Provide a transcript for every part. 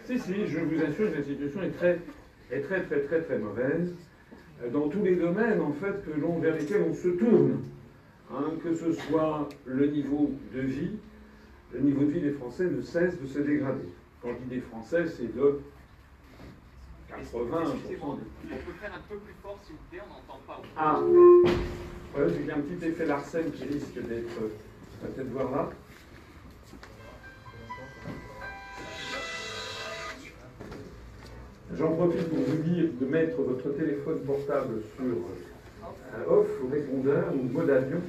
Si, je vous assure que la situation est très mauvaise dans tous les domaines, en fait, vers lesquels on se tourne. Hein, que ce soit le niveau de vie des Français ne cesse de se dégrader. Quand je dis des Français, c'est de 80%. On peut faire un peu plus fort, s'il vous plaît, on n'entend pas. Ah, ouais, il y a un petit effet Larsen qui risque d'être, on va peut-être voir là. J'en profite pour vous dire de mettre votre téléphone portable sur off, ou répondeur, ou mode avion.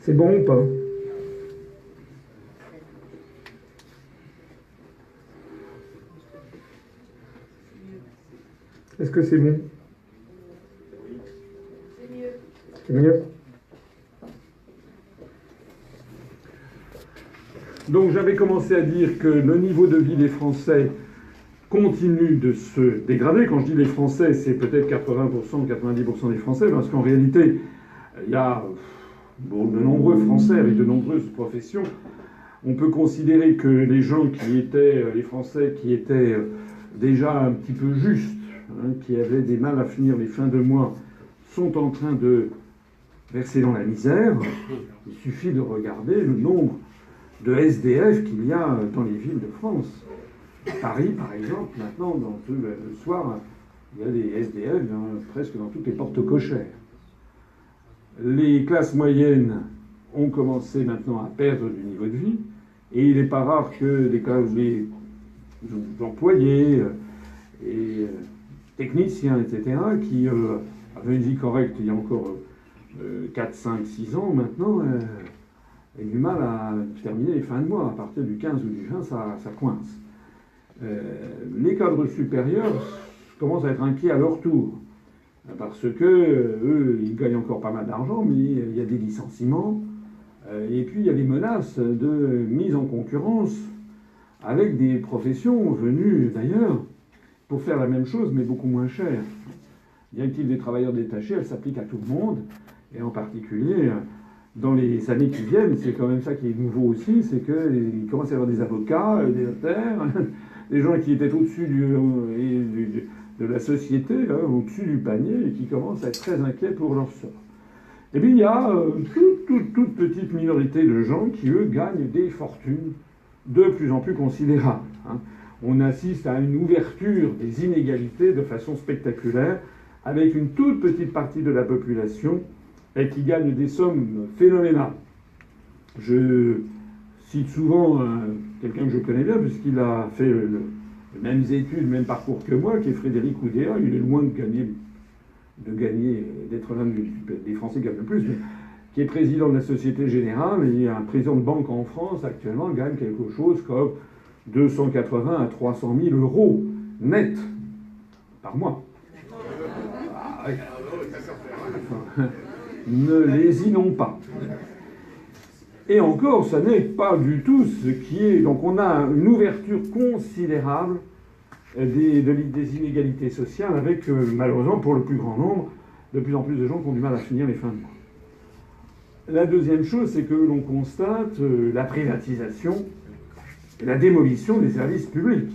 C'est bon ou pas? Est-ce que c'est bon? C'est mieux. Donc j'avais commencé à dire que le niveau de vie des Français continue de se dégrader. Quand je dis les Français, c'est peut-être 80%, 90% des Français, parce qu'en réalité, il y a de nombreux Français avec de nombreuses professions. On peut considérer que les Français qui étaient déjà un petit peu justes, hein, qui avaient des mal à finir les fins de mois, sont en train de verser dans la misère. Il suffit de regarder le nombre de SDF qu'il y a dans les villes de France. Paris, par exemple, maintenant, le soir, il y a des SDF presque dans toutes les portes cochères. Les classes moyennes ont commencé maintenant à perdre du niveau de vie, et il n'est pas rare que les employés et techniciens, etc., qui avaient une vie correcte il y a encore 4, 5, 6 ans, maintenant, aient du mal à terminer les fins de mois. À partir du 15 ou du 20, ça coince. Les cadres supérieurs commencent à être inquiets à leur tour. Parce que eux, ils gagnent encore pas mal d'argent, mais il y a des licenciements. Et puis il y a des menaces de mise en concurrence avec des professions venues d'ailleurs pour faire la même chose, mais beaucoup moins cher. Directive des travailleurs détachés, elle s'applique à tout le monde, et en particulier dans les années qui viennent, c'est quand même ça qui est nouveau aussi, c'est qu'il commence à y avoir des avocats, des notaires, des gens qui étaient au-dessus de la société, hein, au-dessus du panier, et qui commencent à être très inquiets pour leur sort. Et puis il y a toute petite minorité de gens qui, eux, gagnent des fortunes de plus en plus considérables. Hein. On assiste à une ouverture des inégalités de façon spectaculaire, avec une toute petite partie de la population qui gagne des sommes phénoménales. Je cite souvent quelqu'un que je connais bien, puisqu'il a fait les mêmes études, le même parcours que moi, qui est Frédéric Oudéa. Il est loin d'être l'un des Français qui gagnent le plus, mais qui est président de la Société Générale, et un président de banque en France actuellement gagne quelque chose comme 280 à 300 000 euros net par mois. Ah, oui. Enfin, ne lésinons pas. Et encore, ça n'est pas du tout ce qui est... Donc on a une ouverture considérable des inégalités sociales avec, malheureusement, pour le plus grand nombre, de plus en plus de gens qui ont du mal à finir les fins de mois. La deuxième chose, c'est que l'on constate la privatisation et la démolition des services publics.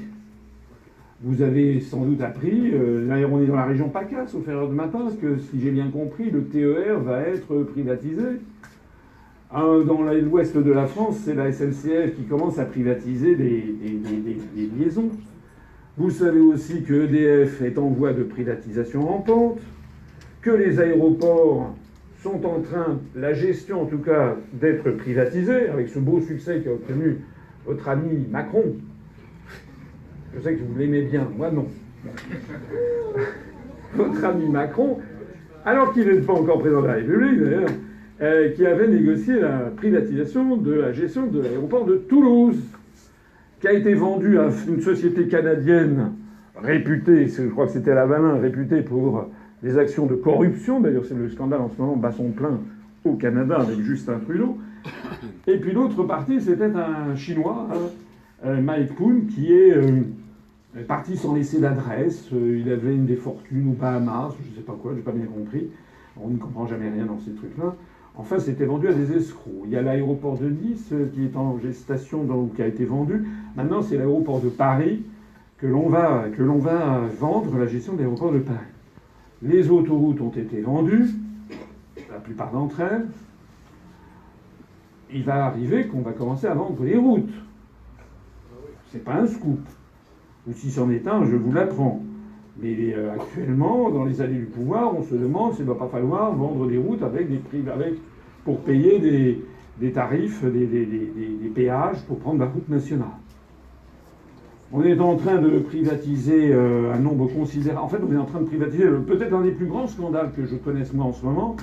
Vous avez sans doute appris, d'ailleurs on est dans la région PACA, sauf erreur de ma part, parce que si j'ai bien compris, le TER va être privatisé. Dans l'ouest de la France, c'est la SNCF qui commence à privatiser des liaisons. Vous savez aussi que EDF est en voie de privatisation rampante, que les aéroports sont en train, la gestion en tout cas, d'être privatisée, avec ce beau succès qu'a obtenu votre ami Macron. Je sais que vous l'aimez bien, moi non. Votre ami Macron, alors qu'il n'est pas encore président de la République d'ailleurs, qui avait négocié la privatisation de la gestion de l'aéroport de Toulouse, qui a été vendu à une société canadienne réputée, je crois que c'était Lavalin, réputée pour des actions de corruption. D'ailleurs, c'est le scandale en ce moment, bat son plein au Canada avec Justin Trudeau. Et puis l'autre partie, c'était un Chinois, Mike Poon, qui est Il est parti sans laisser d'adresse. Il avait des fortunes aux Bahamas, je ne sais pas quoi, j'ai pas bien compris. On ne comprend jamais rien dans ces trucs-là. Enfin, c'était vendu à des escrocs. Il y a l'aéroport de Nice qui est en gestation, donc, qui a été vendu. Maintenant, c'est l'aéroport de Paris que l'on va vendre, la gestion de l'aéroport de Paris. Les autoroutes ont été vendues, la plupart d'entre elles. Il va arriver qu'on va commencer à vendre les routes. C'est pas un scoop. Ou si c'en est un, je vous l'apprends. Mais actuellement, dans les années du pouvoir, on se demande s'il ne va pas falloir vendre des routes avec des prix, pour payer des tarifs, des péages pour prendre la route nationale. On est en train de privatiser un nombre considérable. En fait, on est en train de privatiser peut-être un des plus grands scandales que je connaisse moi en ce moment.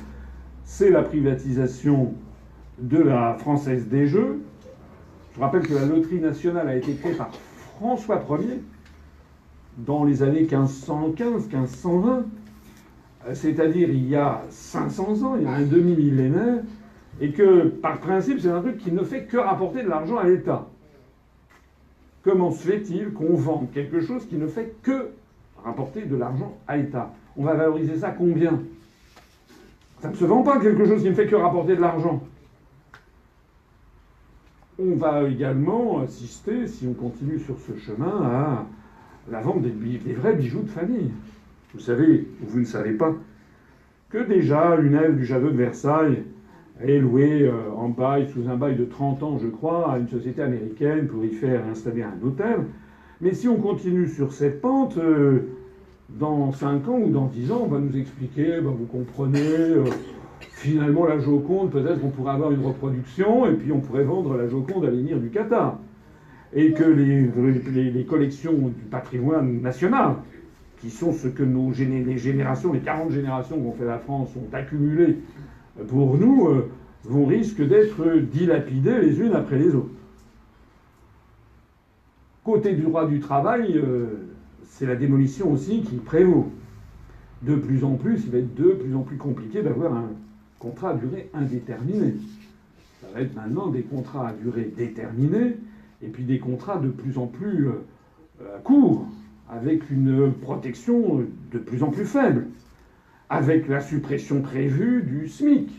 C'est la privatisation de la Française des Jeux. Je rappelle que la loterie nationale a été créée par François Ier dans les années 1515-1520, c'est-à-dire il y a 500 ans, il y a un demi-millénaire, et que par principe c'est un truc qui ne fait que rapporter de l'argent à l'État. Comment se fait-il qu'on vende quelque chose qui ne fait que rapporter de l'argent à l'État? On va valoriser ça combien? Ça ne se vend pas quelque chose qui ne fait que rapporter de l'argent. On va également assister, si on continue sur ce chemin, à la vente des vrais bijoux de famille. Vous savez, ou vous ne savez pas, que déjà une aile du château de Versailles est louée en bail, sous un bail de 30 ans, je crois, à une société américaine pour y faire installer un hôtel. Mais si on continue sur cette pente, dans 5 ans ou dans 10 ans, on va nous expliquer, vous comprenez, finalement la Joconde, peut-être qu'on pourrait avoir une reproduction, et puis on pourrait vendre la Joconde à l'émir du Qatar. Et que les collections du patrimoine national, qui sont ce que les générations, les 40 générations qu'ont fait la France ont accumulées pour nous, risquent d'être dilapidées les unes après les autres. Côté du droit du travail, c'est la démolition aussi qui prévaut. De plus en plus, il va être de plus en plus compliqué d'avoir un contrat à durée indéterminée. Ça va être maintenant des contrats à durée déterminée, et puis des contrats de plus en plus courts, avec une protection de plus en plus faible, avec la suppression prévue du SMIC.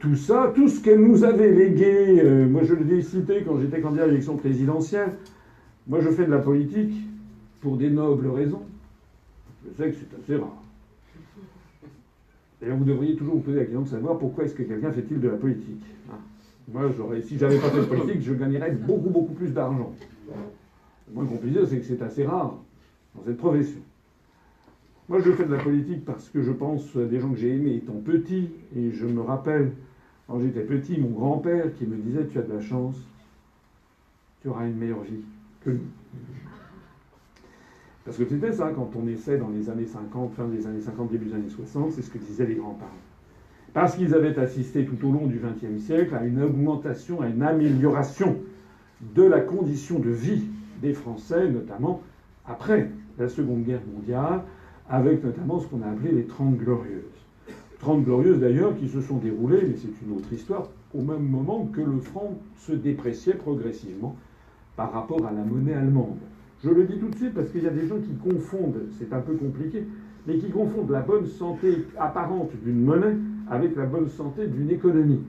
Tout ça, tout ce qu'elle nous avait légué, moi je l'ai cité quand j'étais candidat à l'élection présidentielle, moi je fais de la politique pour des nobles raisons. Je sais que c'est assez rare. D'ailleurs, vous devriez toujours vous poser la question de savoir pourquoi est-ce que quelqu'un fait-il de la politique. Moi, si j'avais pas fait de politique, je gagnerais beaucoup, beaucoup plus d'argent. Le moins qu'on puisse dire, c'est que c'est assez rare dans cette profession. Moi, je fais de la politique parce que je pense à des gens que j'ai aimés étant petit, et je me rappelle, quand j'étais petit, mon grand-père qui me disait « Tu as de la chance, tu auras une meilleure vie que nous ». Parce que c'était ça, quand on essaie dans les années 50, fin des années 50, début des années 60, c'est ce que disaient les grands-parents. Parce qu'ils avaient assisté tout au long du XXe siècle à une augmentation, à une amélioration de la condition de vie des Français, notamment après la Seconde Guerre mondiale, avec notamment ce qu'on a appelé les 30 Glorieuses. 30 Glorieuses d'ailleurs qui se sont déroulées, mais c'est une autre histoire, au même moment que le franc se dépréciait progressivement par rapport à la monnaie allemande. Je le dis tout de suite parce qu'il y a des gens qui confondent, c'est un peu compliqué, mais qui confondent la bonne santé apparente d'une monnaie avec la bonne santé d'une économie.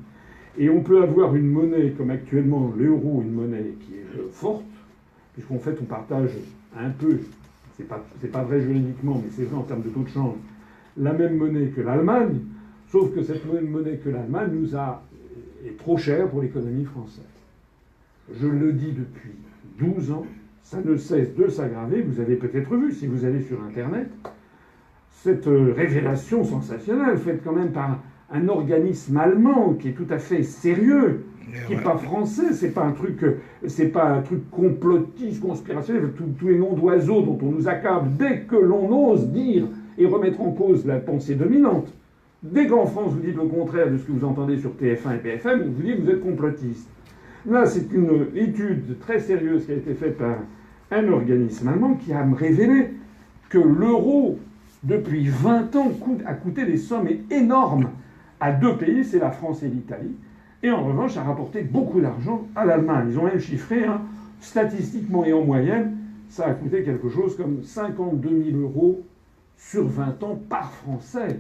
Et on peut avoir une monnaie comme actuellement l'euro, une monnaie qui est forte, puisqu'en fait on partage un peu, c'est pas vrai juridiquement, mais c'est vrai en termes de taux de change, la même monnaie que l'Allemagne, sauf que cette même monnaie que l'Allemagne est trop chère pour l'économie française. Je le dis depuis 12 ans, ça ne cesse de s'aggraver. Vous avez peut-être vu, si vous allez sur Internet, cette révélation sensationnelle faite quand même par un organisme allemand qui est tout à fait sérieux, qui n'est pas français, c'est pas un truc complotiste, conspirationnel, tous les noms d'oiseaux dont on nous accable dès que l'on ose dire et remettre en cause la pensée dominante. Dès qu'en France vous dites le contraire de ce que vous entendez sur TF1 et BFM, vous dites que vous êtes complotiste. Là, c'est une étude très sérieuse qui a été faite par un organisme allemand qui a révélé que l'euro, depuis 20 ans, a coûté des sommes énormes à deux pays, c'est la France et l'Italie, et en revanche a rapporté beaucoup d'argent à l'Allemagne. Ils ont même chiffré, statistiquement et en moyenne, ça a coûté quelque chose comme 52 000 euros sur 20 ans par Français.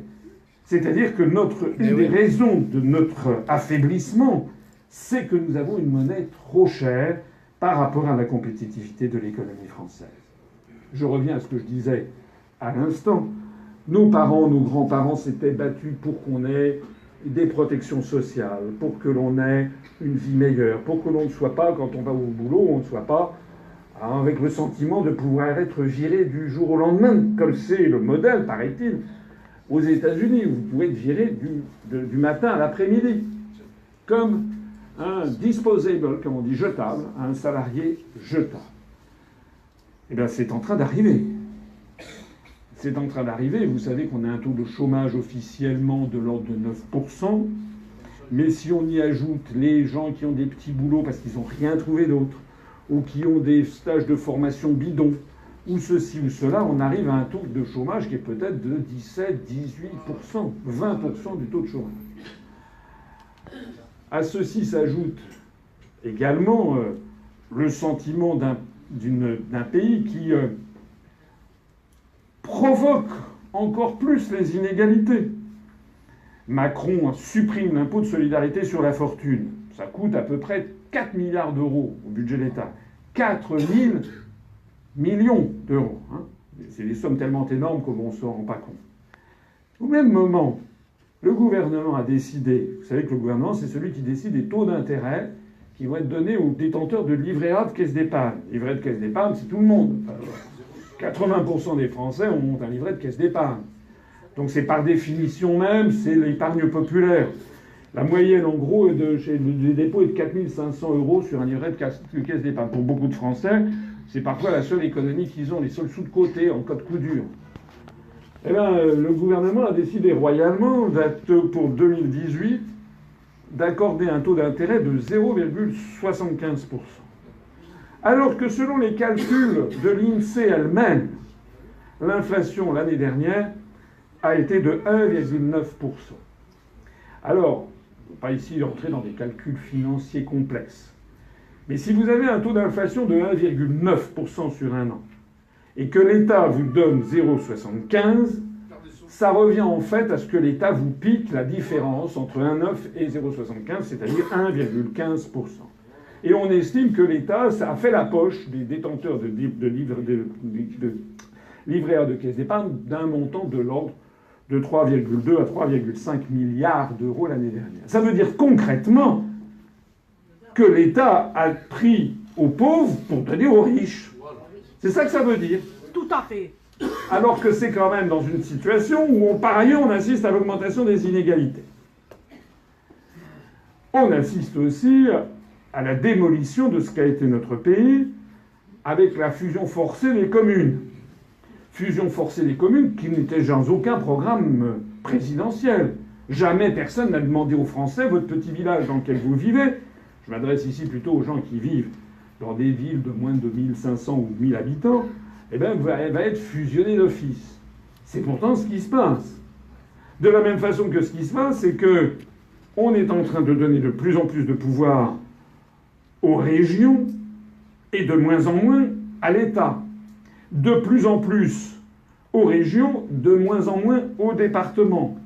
C'est-à-dire que une des raisons de notre affaiblissement, c'est que nous avons une monnaie trop chère par rapport à la compétitivité de l'économie française. Je reviens à ce que je disais à l'instant. Nos parents, nos grands-parents s'étaient battus pour qu'on ait des protections sociales, pour que l'on ait une vie meilleure, pour que l'on ne soit pas, quand on va au boulot, on ne soit pas avec le sentiment de pouvoir être viré du jour au lendemain, comme c'est le modèle, paraît-il, aux États-Unis, où vous pouvez être viré du matin à l'après-midi, comme un disposable, comme on dit, jetable, un salarié jetable. Eh bien, c'est en train d'arriver. C'est en train d'arriver. Vous savez qu'on a un taux de chômage officiellement de l'ordre de 9%. Mais si on y ajoute les gens qui ont des petits boulots parce qu'ils n'ont rien trouvé d'autre, ou qui ont des stages de formation bidons, ou ceci ou cela, on arrive à un taux de chômage qui est peut-être de 17, 18%, 20% du taux de chômage. À ceci s'ajoute également le sentiment d'un pays qui provoque encore plus les inégalités. Macron supprime l'impôt de solidarité sur la fortune. Ça coûte à peu près 4 milliards d'euros au budget de l'État. 4 000 millions d'euros. Hein. C'est des sommes tellement énormes qu'on ne s'en rend pas compte. Au même moment, le gouvernement a décidé, vous savez que le gouvernement, c'est celui qui décide des taux d'intérêt qui vont être donnés aux détenteurs de livret A de caisse d'épargne. Livret de caisse d'épargne, c'est tout le monde. 80% des Français ont un livret de caisse d'épargne. Donc c'est par définition même, c'est l'épargne populaire. La moyenne, en gros, des dépôts est de 4 500 euros sur un livret de caisse d'épargne. Pour beaucoup de Français, c'est parfois la seule économie qu'ils ont, les seuls sous de côté en cas de coup dur. Eh bien, le gouvernement a décidé royalement, pour 2018, d'accorder un taux d'intérêt de 0,75%. Alors que selon les calculs de l'INSEE elle-même, l'inflation l'année dernière a été de 1,9%. Alors, je ne veux pas ici entrer dans des calculs financiers complexes, mais si vous avez un taux d'inflation de 1,9% sur un an, et que l'État vous donne 0,75, ça revient en fait à ce que l'État vous pique la différence entre 1,9 et 0,75, c'est-à-dire 1,15%. Et on estime que l'État, ça a fait la poche des détenteurs de livrets A de caisse d'épargne d'un montant de l'ordre de 3,2 à 3,5 milliards d'euros l'année dernière. Ça veut dire concrètement que l'État a pris aux pauvres pour donner aux riches. C'est ça que ça veut dire. Tout à fait. Alors que c'est quand même dans une situation où, par ailleurs, on assiste à l'augmentation des inégalités. On assiste aussi à la démolition de ce qu'a été notre pays avec la fusion forcée des communes. Fusion forcée des communes qui n'était dans aucun programme présidentiel. Jamais personne n'a demandé aux Français, votre petit village dans lequel vous vivez, je m'adresse ici plutôt aux gens qui vivent dans des villes de moins de 1500 ou 1000 habitants, eh bien, elle va être fusionnée d'office. C'est pourtant ce qui se passe. De la même façon que ce qui se passe, c'est que on est en train de donner de plus en plus de pouvoir aux régions et de moins en moins à l'État. De plus en plus aux régions, de moins en moins aux départements.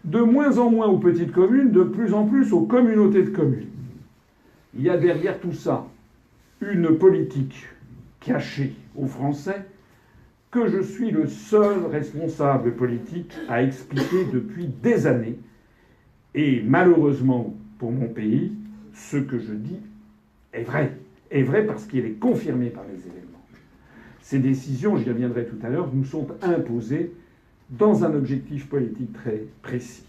De moins en moins aux petites communes, de plus en plus aux communautés de communes. Il y a derrière tout ça une politique cachée aux Français que je suis le seul responsable politique à expliquer depuis des années. Et malheureusement pour mon pays, ce que je dis est vrai. Est vrai parce qu'il est confirmé par les événements. Ces décisions, j'y reviendrai tout à l'heure, nous sont imposées dans un objectif politique très précis.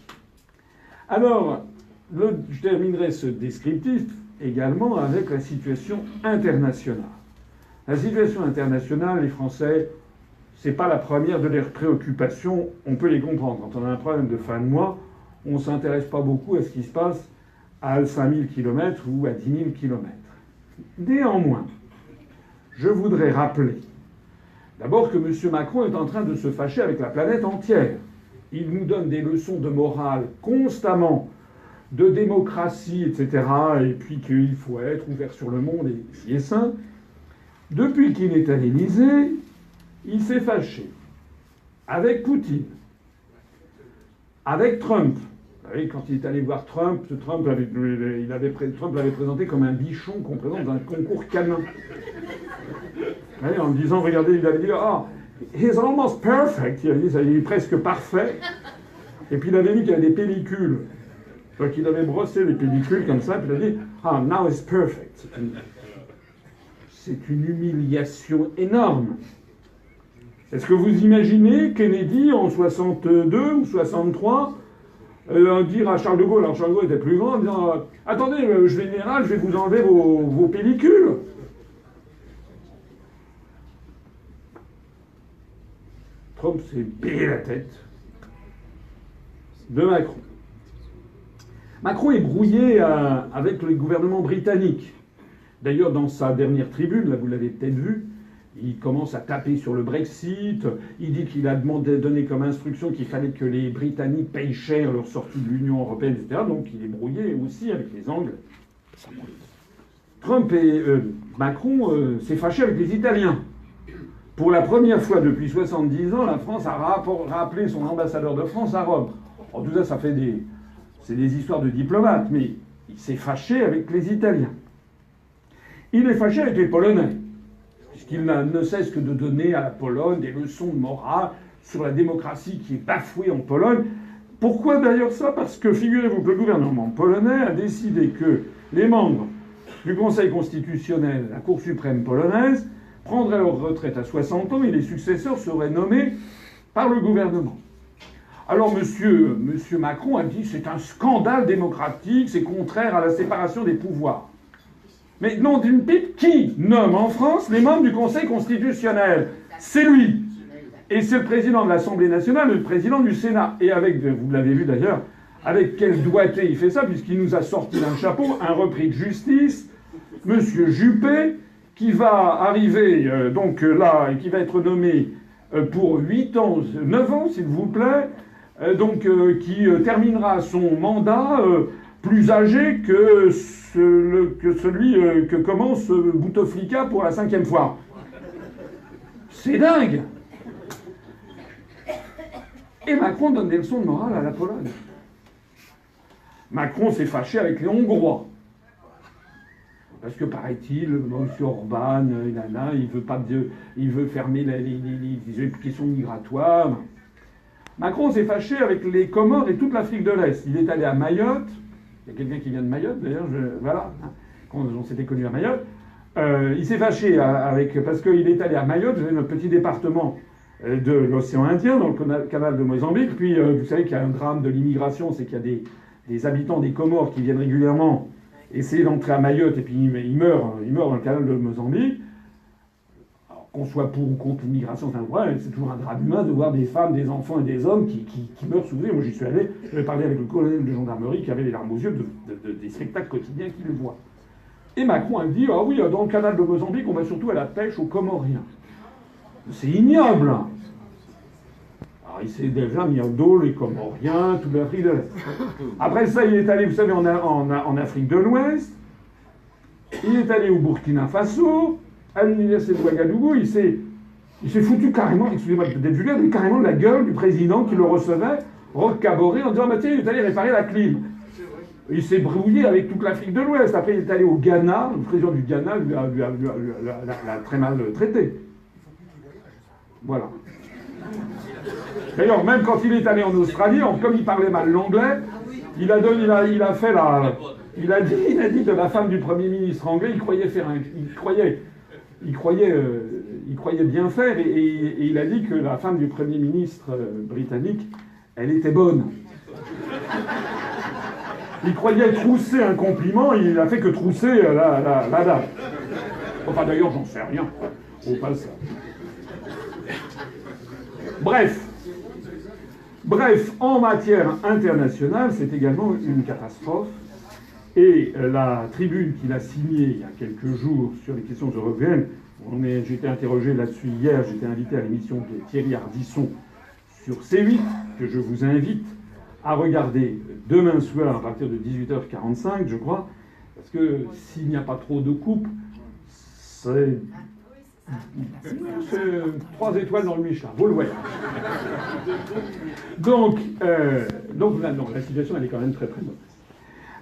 Alors, je terminerai ce descriptif également avec la situation internationale. La situation internationale, les Français, c'est pas la première de leurs préoccupations, on peut les comprendre. Quand on a un problème de fin de mois, on ne s'intéresse pas beaucoup à ce qui se passe à 5000 km ou à 10 000 km. Néanmoins, je voudrais rappeler d'abord que M. Macron est en train de se fâcher avec la planète entière. Il nous donne des leçons de morale constamment, de démocratie, etc., et puis qu'il faut être ouvert sur le monde et ci et ça. Depuis qu'il est à l'Élysée, il s'est fâché avec Poutine, avec Trump. Vous savez, quand il est allé voir Trump, Trump l'avait présenté comme un bichon qu'on présente dans un concours canin. Vous voyez, en disant, regardez, il avait dit, ah, he's almost perfect. Il a dit, ça, il est presque parfait. Et puis il avait vu qu'il y avait des pellicules. Donc il avait brossé les pellicules comme ça, puis il a dit, ah, now it's perfect. C'est une humiliation énorme. Est-ce que vous imaginez Kennedy en 62 ou 63 dire à Charles de Gaulle, alors Charles de Gaulle était plus grand, en disant attendez, général, je vais vous enlever vos pellicules. Trump s'est payé la tête de Macron. Macron est brouillé avec le gouvernement britannique. D'ailleurs, dans sa dernière tribune, là vous l'avez peut-être vu, il commence à taper sur le Brexit. Il dit qu'il a donné comme instruction qu'il fallait que les Britanniques payent cher leur sortie de l'Union européenne, etc. Donc il est brouillé aussi avec les Anglais. Trump et Macron s'est fâché avec les Italiens. Pour la première fois depuis 70 ans, la France a rappelé son ambassadeur de France à Rome. En tout ça, c'est des histoires de diplomates, mais il s'est fâché avec les Italiens. Il est fâché avec les Polonais, puisqu'il ne cesse que de donner à la Pologne des leçons de morale sur la démocratie qui est bafouée en Pologne. Pourquoi d'ailleurs ça? Parce que figurez-vous que le gouvernement polonais a décidé que les membres du Conseil constitutionnel, la Cour suprême polonaise, prendraient leur retraite à 60 ans et les successeurs seraient nommés par le gouvernement. Alors monsieur Macron a dit c'est un scandale démocratique, c'est contraire à la séparation des pouvoirs. Mais non d'une pipe, qui nomme en France les membres du Conseil constitutionnel? C'est lui. Et c'est le président de l'Assemblée nationale et le président du Sénat. Et avec, vous l'avez vu d'ailleurs, avec quel doigté il fait ça, puisqu'il nous a sorti d'un chapeau un repris de justice, monsieur Juppé, qui va arriver là, et qui va être nommé pour 8 ans, 9 ans s'il vous plaît, qui terminera son mandat plus âgé que celui que commence Bouteflika pour la 5e fois. C'est dingue. Et Macron donne des leçons de morale à la Pologne. Macron s'est fâché avec les Hongrois. Parce que, paraît-il, M. Orban, il veut fermer les questions migratoires. Macron s'est fâché avec les Comores et toute l'Afrique de l'Est. Il est allé à Mayotte. Il y a quelqu'un qui vient de Mayotte, d'ailleurs, voilà, quand on s'était connu à Mayotte. Il s'est fâché parce qu'il est allé à Mayotte, notre petit département de l'océan Indien, dans le canal de Mozambique. Puis, vous savez qu'il y a un drame de l'immigration, c'est qu'il y a des habitants des Comores qui viennent régulièrement essayer d'entrer à Mayotte, et puis ils meurent dans le canal de Mozambique. Alors, qu'on soit pour ou contre l'immigration, c'est un problème, c'est toujours un drame humain de voir des femmes, des enfants et des hommes qui meurent sous les. Moi, j'y suis allé, j'avais parlé avec le colonel de gendarmerie qui avait les larmes aux yeux des spectacles quotidiens qu'il voit. Et Macron a dit, ah oui, dans le canal de Mozambique, on va surtout à la pêche aux Comoriens. C'est ignoble. Alors, il s'est déjà mis au dos les Comoriens, toute l'Afrique de l'Est. Après ça, il est allé, vous savez, en Afrique de l'Ouest. Il est allé au Burkina Faso, à l'université de Ouagadougou. Il s'est foutu carrément, excusez-moi d'être vulgaire, mais carrément de la gueule du président qui le recevait, Roch Kaboré, en disant bah, tiens, il est allé réparer la clim. Il s'est brouillé avec toute l'Afrique de l'Ouest. Après, il est allé au Ghana. Le président du Ghana l'a très mal traité. Voilà. D'ailleurs, même quand il est allé en Australie, comme il parlait mal l'anglais, il a dit de la femme du Premier ministre anglais, il croyait bien faire, et il a dit que la femme du Premier ministre britannique, elle était bonne. Il croyait trousser un compliment, il a fait que trousser la dame. Enfin d'ailleurs, j'en sais rien. Au passage. Bref, en matière internationale, c'est également une catastrophe. Et la tribune qu'il a signée il y a quelques jours sur les questions européennes, j'ai été interrogé là-dessus hier, j'étais invité à l'émission de Thierry Ardisson sur C8, que je vous invite à regarder demain soir à partir de 18h45, je crois, parce que s'il n'y a pas trop de coupes, C'est 3 étoiles dans le Michelin, vous le voyez. Donc là, non, la situation, elle est quand même très très mauvaise.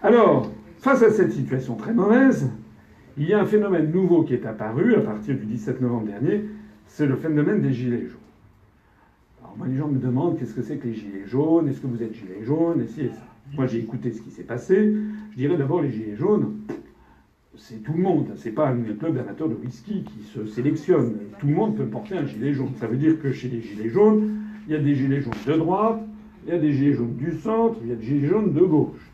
Alors, face à cette situation très mauvaise, il y a un phénomène nouveau qui est apparu à partir du 17 novembre dernier, c'est le phénomène des gilets jaunes. Alors moi, les gens me demandent qu'est-ce que c'est que les gilets jaunes, est-ce que vous êtes gilets jaunes, et ci et ça. Moi, j'ai écouté ce qui s'est passé. Je dirais d'abord les gilets jaunes, c'est tout le monde. C'est pas un club d'amateurs de whisky qui se sélectionne. Tout le monde peut porter un gilet jaune. Ça veut dire que chez les gilets jaunes, il y a des gilets jaunes de droite, il y a des gilets jaunes du centre, il y a des gilets jaunes de gauche.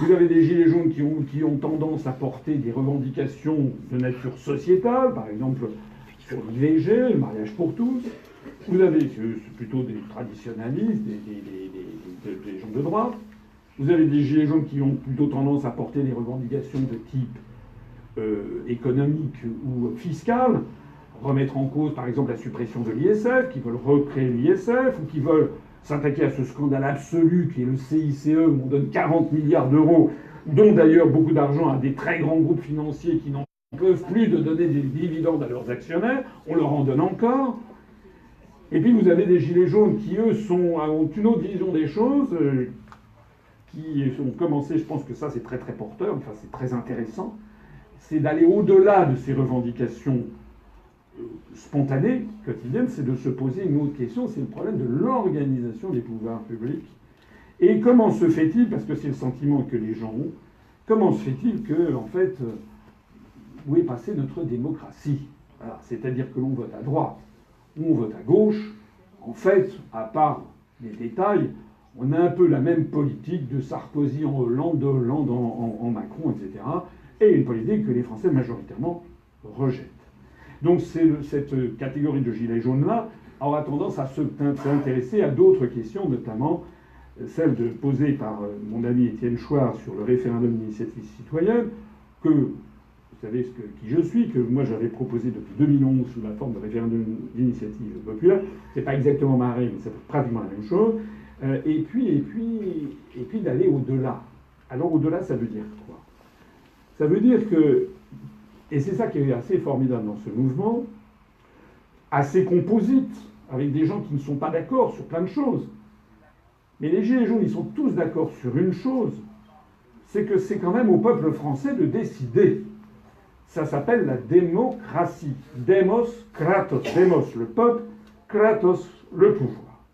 Vous avez des gilets jaunes qui ont tendance à porter des revendications de nature sociétale, par exemple sur l'IVG, le mariage pour tous. Vous avez plutôt des traditionnalistes, des gens de droite. Vous avez des gilets jaunes qui ont plutôt tendance à porter des revendications de type économique ou fiscal, remettre en cause par exemple la suppression de l'ISF, qui veulent recréer l'ISF, ou qui veulent s'attaquer à ce scandale absolu qui est le CICE, où on donne 40 milliards d'euros, dont d'ailleurs beaucoup d'argent à des très grands groupes financiers qui n'en peuvent plus de donner des dividendes à leurs actionnaires, on leur en donne encore. Et puis vous avez des gilets jaunes qui, eux, ont une autre vision des choses, qui ont commencé, je pense que ça c'est très très porteur, enfin c'est très intéressant, c'est d'aller au-delà de ces revendications spontanées, quotidiennes, c'est de se poser une autre question, c'est le problème de l'organisation des pouvoirs publics. Et comment se fait-il, parce que c'est le sentiment que les gens ont, comment se fait-il que, en fait, où est passée notre démocratie? Voilà, c'est-à-dire que l'on vote à droite, ou on vote à gauche, en fait, à part les détails, on a un peu la même politique de Sarkozy en Hollande, de Hollande en Macron, etc., et une politique que les Français majoritairement rejettent. Donc cette catégorie de gilets jaunes-là aura tendance à s'intéresser à d'autres questions, notamment celle posée par mon ami Étienne Chouard sur le référendum d'initiative citoyenne, que vous savez qui je suis, que moi j'avais proposé depuis 2011 sous la forme de référendum d'initiative populaire. C'est pas exactement pareil, mais c'est pratiquement la même chose. Et puis d'aller au-delà. Alors au-delà, ça veut dire quoi? Ça veut dire que, et c'est ça qui est assez formidable dans ce mouvement, assez composite, avec des gens qui ne sont pas d'accord sur plein de choses. Mais les Gilets jaunes, ils sont tous d'accord sur une chose, c'est que c'est quand même au peuple français de décider. Ça s'appelle la démocratie. Demos, kratos. Demos, le peuple, kratos, le pouvoir.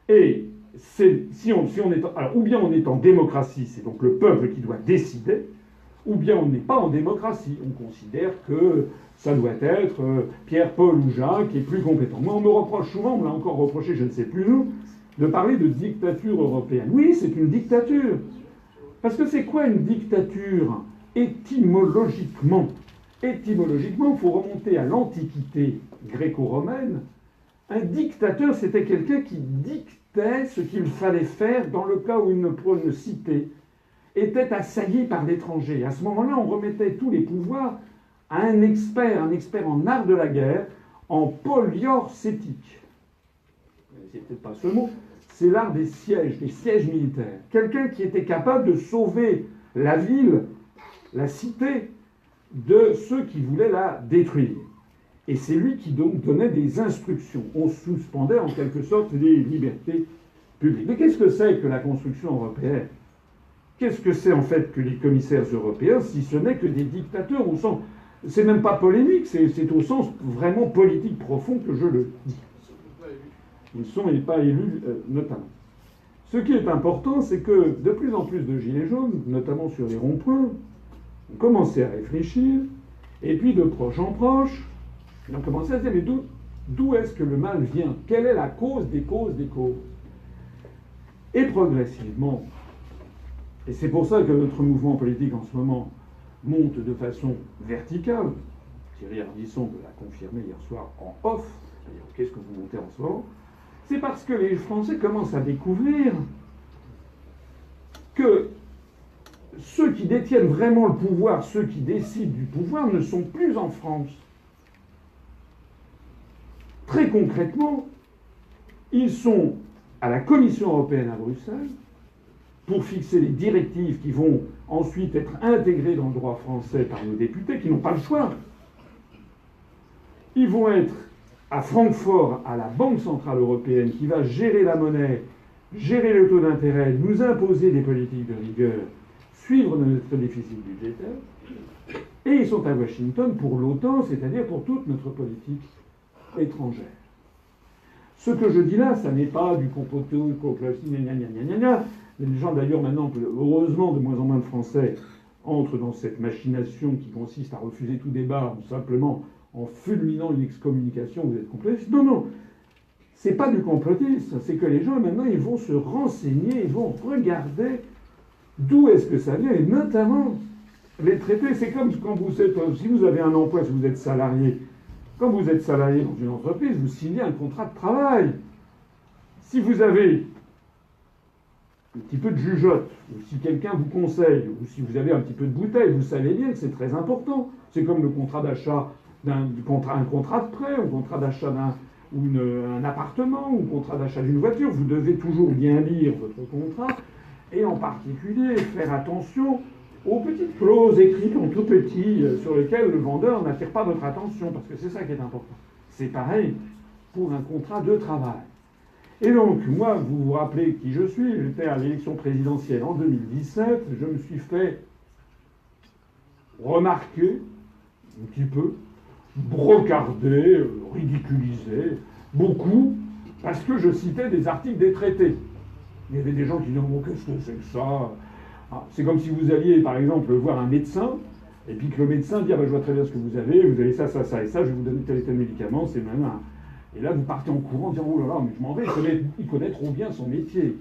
Et si on est... Alors, ou bien on est en démocratie, c'est donc le peuple qui doit décider, ou bien on n'est pas en démocratie. On considère que ça doit être Pierre-Paul ou Jacques qui est plus compétent. Moi, on me reproche souvent, on me l'a encore reproché, je ne sais plus où, de parler de dictature européenne. Oui, c'est une dictature. Parce que c'est quoi une dictature? Étymologiquement, il faut remonter à l'Antiquité gréco-romaine. Un dictateur, c'était quelqu'un qui dictait ce qu'il fallait faire dans le cas où une cité était assaillie par l'étranger. À ce moment-là, on remettait tous les pouvoirs à un expert en art de la guerre, en poliorcétique. C'est peut-être pas ce mot, c'est l'art des sièges militaires. Quelqu'un qui était capable de sauver la ville, la cité, de ceux qui voulaient la détruire. Et c'est lui qui donc donnait des instructions. On suspendait en quelque sorte les libertés publiques. Mais qu'est-ce que c'est que la construction européenne? Qu'est-ce que c'est en fait que les commissaires européens, si ce n'est que des dictateurs au sens... C'est même pas polémique, c'est au sens vraiment politique profond que je le dis. Ils ne sont pas élus notamment. Ce qui est important, c'est que de plus en plus de gilets jaunes, notamment sur les ronds-points, ont commencé à réfléchir, et puis de proche en proche, ils ont commencé à se dire, mais d'où est-ce que le mal vient? Quelle est la cause des causes des causes? Et progressivement, et c'est pour ça que notre mouvement politique en ce moment monte de façon verticale, Thierry Ardisson l'a confirmé hier soir en off, c'est-à-dire qu'est-ce que vous montez en ce moment, c'est parce que les Français commencent à découvrir que ceux qui détiennent vraiment le pouvoir, ceux qui décident du pouvoir, ne sont plus en France. Très concrètement, ils sont à la Commission européenne à Bruxelles pour fixer les directives qui vont ensuite être intégrées dans le droit français par nos députés, qui n'ont pas le choix. Ils vont être à Francfort, à la Banque Centrale Européenne, qui va gérer la monnaie, gérer le taux d'intérêt, nous imposer des politiques de rigueur, suivre notre déficit budgétaire. Et ils sont à Washington pour l'OTAN, c'est-à-dire pour toute notre politique étrangère. Ce que je dis là, ça n'est pas du complotisme, gna gna gna gna gna. Les gens d'ailleurs maintenant, heureusement, de moins en moins de Français entrent dans cette machination qui consiste à refuser tout débat ou simplement en fulminant une excommunication, vous êtes complotiste. Non, non, c'est pas du complotisme, c'est que les gens maintenant ils vont se renseigner, ils vont regarder d'où est-ce que ça vient, et notamment les traités. C'est comme quand vous êtes, si vous avez un emploi, si vous êtes salarié, quand vous êtes salarié dans une entreprise, vous signez un contrat de travail. Si vous avez un petit peu de jugeote, ou si quelqu'un vous conseille, ou si vous avez un petit peu de bouteille, vous savez bien que c'est très important. C'est comme le contrat d'achat un contrat de prêt, un contrat d'achat un appartement, ou un contrat d'achat d'une voiture. Vous devez toujours bien lire votre contrat, et en particulier faire attention aux petites clauses écrites en tout petit sur lesquelles le vendeur n'attire pas votre attention, parce que c'est ça qui est important. C'est pareil pour un contrat de travail. Et donc, moi, vous vous rappelez qui je suis, j'étais à l'élection présidentielle en 2017, je me suis fait remarquer un petit peu, brocarder, ridiculiser, beaucoup, parce que je citais des articles des traités. Il y avait des gens qui disaient « oh, qu'est-ce que c'est que ça ?» C'est comme si vous alliez, par exemple, voir un médecin, et puis que le médecin dit « ah ben, je vois très bien ce que vous avez ça, ça, ça et ça, je vais vous donner tel et tel médicament, c'est même un... » Et là, vous partez en courant en disant « oh là là, mais je m'en vais, il connaît trop bien son métier. »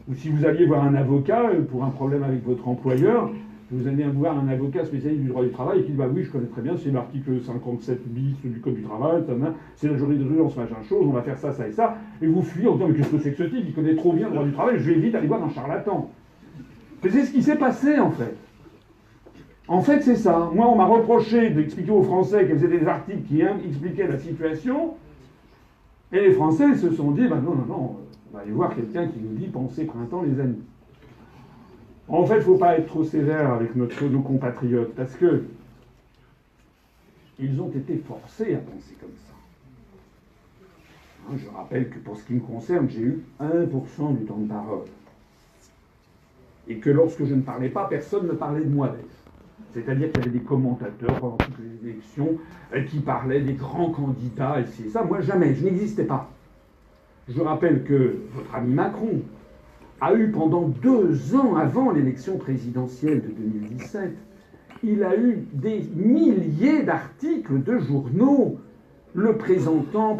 Ou si vous alliez voir un avocat pour un problème avec votre employeur, vous allez voir un avocat spécialiste du droit du travail qui dit « bah oui, je connais très bien, c'est l'article 57 bis du Code du travail, c'est la jurisprudence, machin chose, on va faire ça, ça et ça. » Et vous fuyez en disant « mais qu'est-ce que c'est que ce type, il connaît trop bien le droit du travail, je vais vite aller voir un charlatan. » Mais c'est ce qui s'est passé, en fait. En fait, c'est ça. Moi, on m'a reproché d'expliquer aux Français qu'ils faisaient des articles qui expliquaient la situation, et les Français se sont dit « bah non, non, non, on va aller voir quelqu'un qui nous dit « pensez printemps, les amis ». En fait, il ne faut pas être trop sévère avec nos compatriotes, parce que ils ont été forcés à penser comme ça. Je rappelle que pour ce qui me concerne, j'ai eu 1% du temps de parole. Et que lorsque je ne parlais pas, personne ne parlait de moi d'ailleurs. C'est-à-dire qu'il y avait des commentateurs pendant toutes les élections qui parlaient des grands candidats, et c'est ça. Moi, jamais, je n'existais pas. Je rappelle que votre ami Macron a eu pendant 2 ans avant l'élection présidentielle de 2017, il a eu des milliers d'articles de journaux le présentant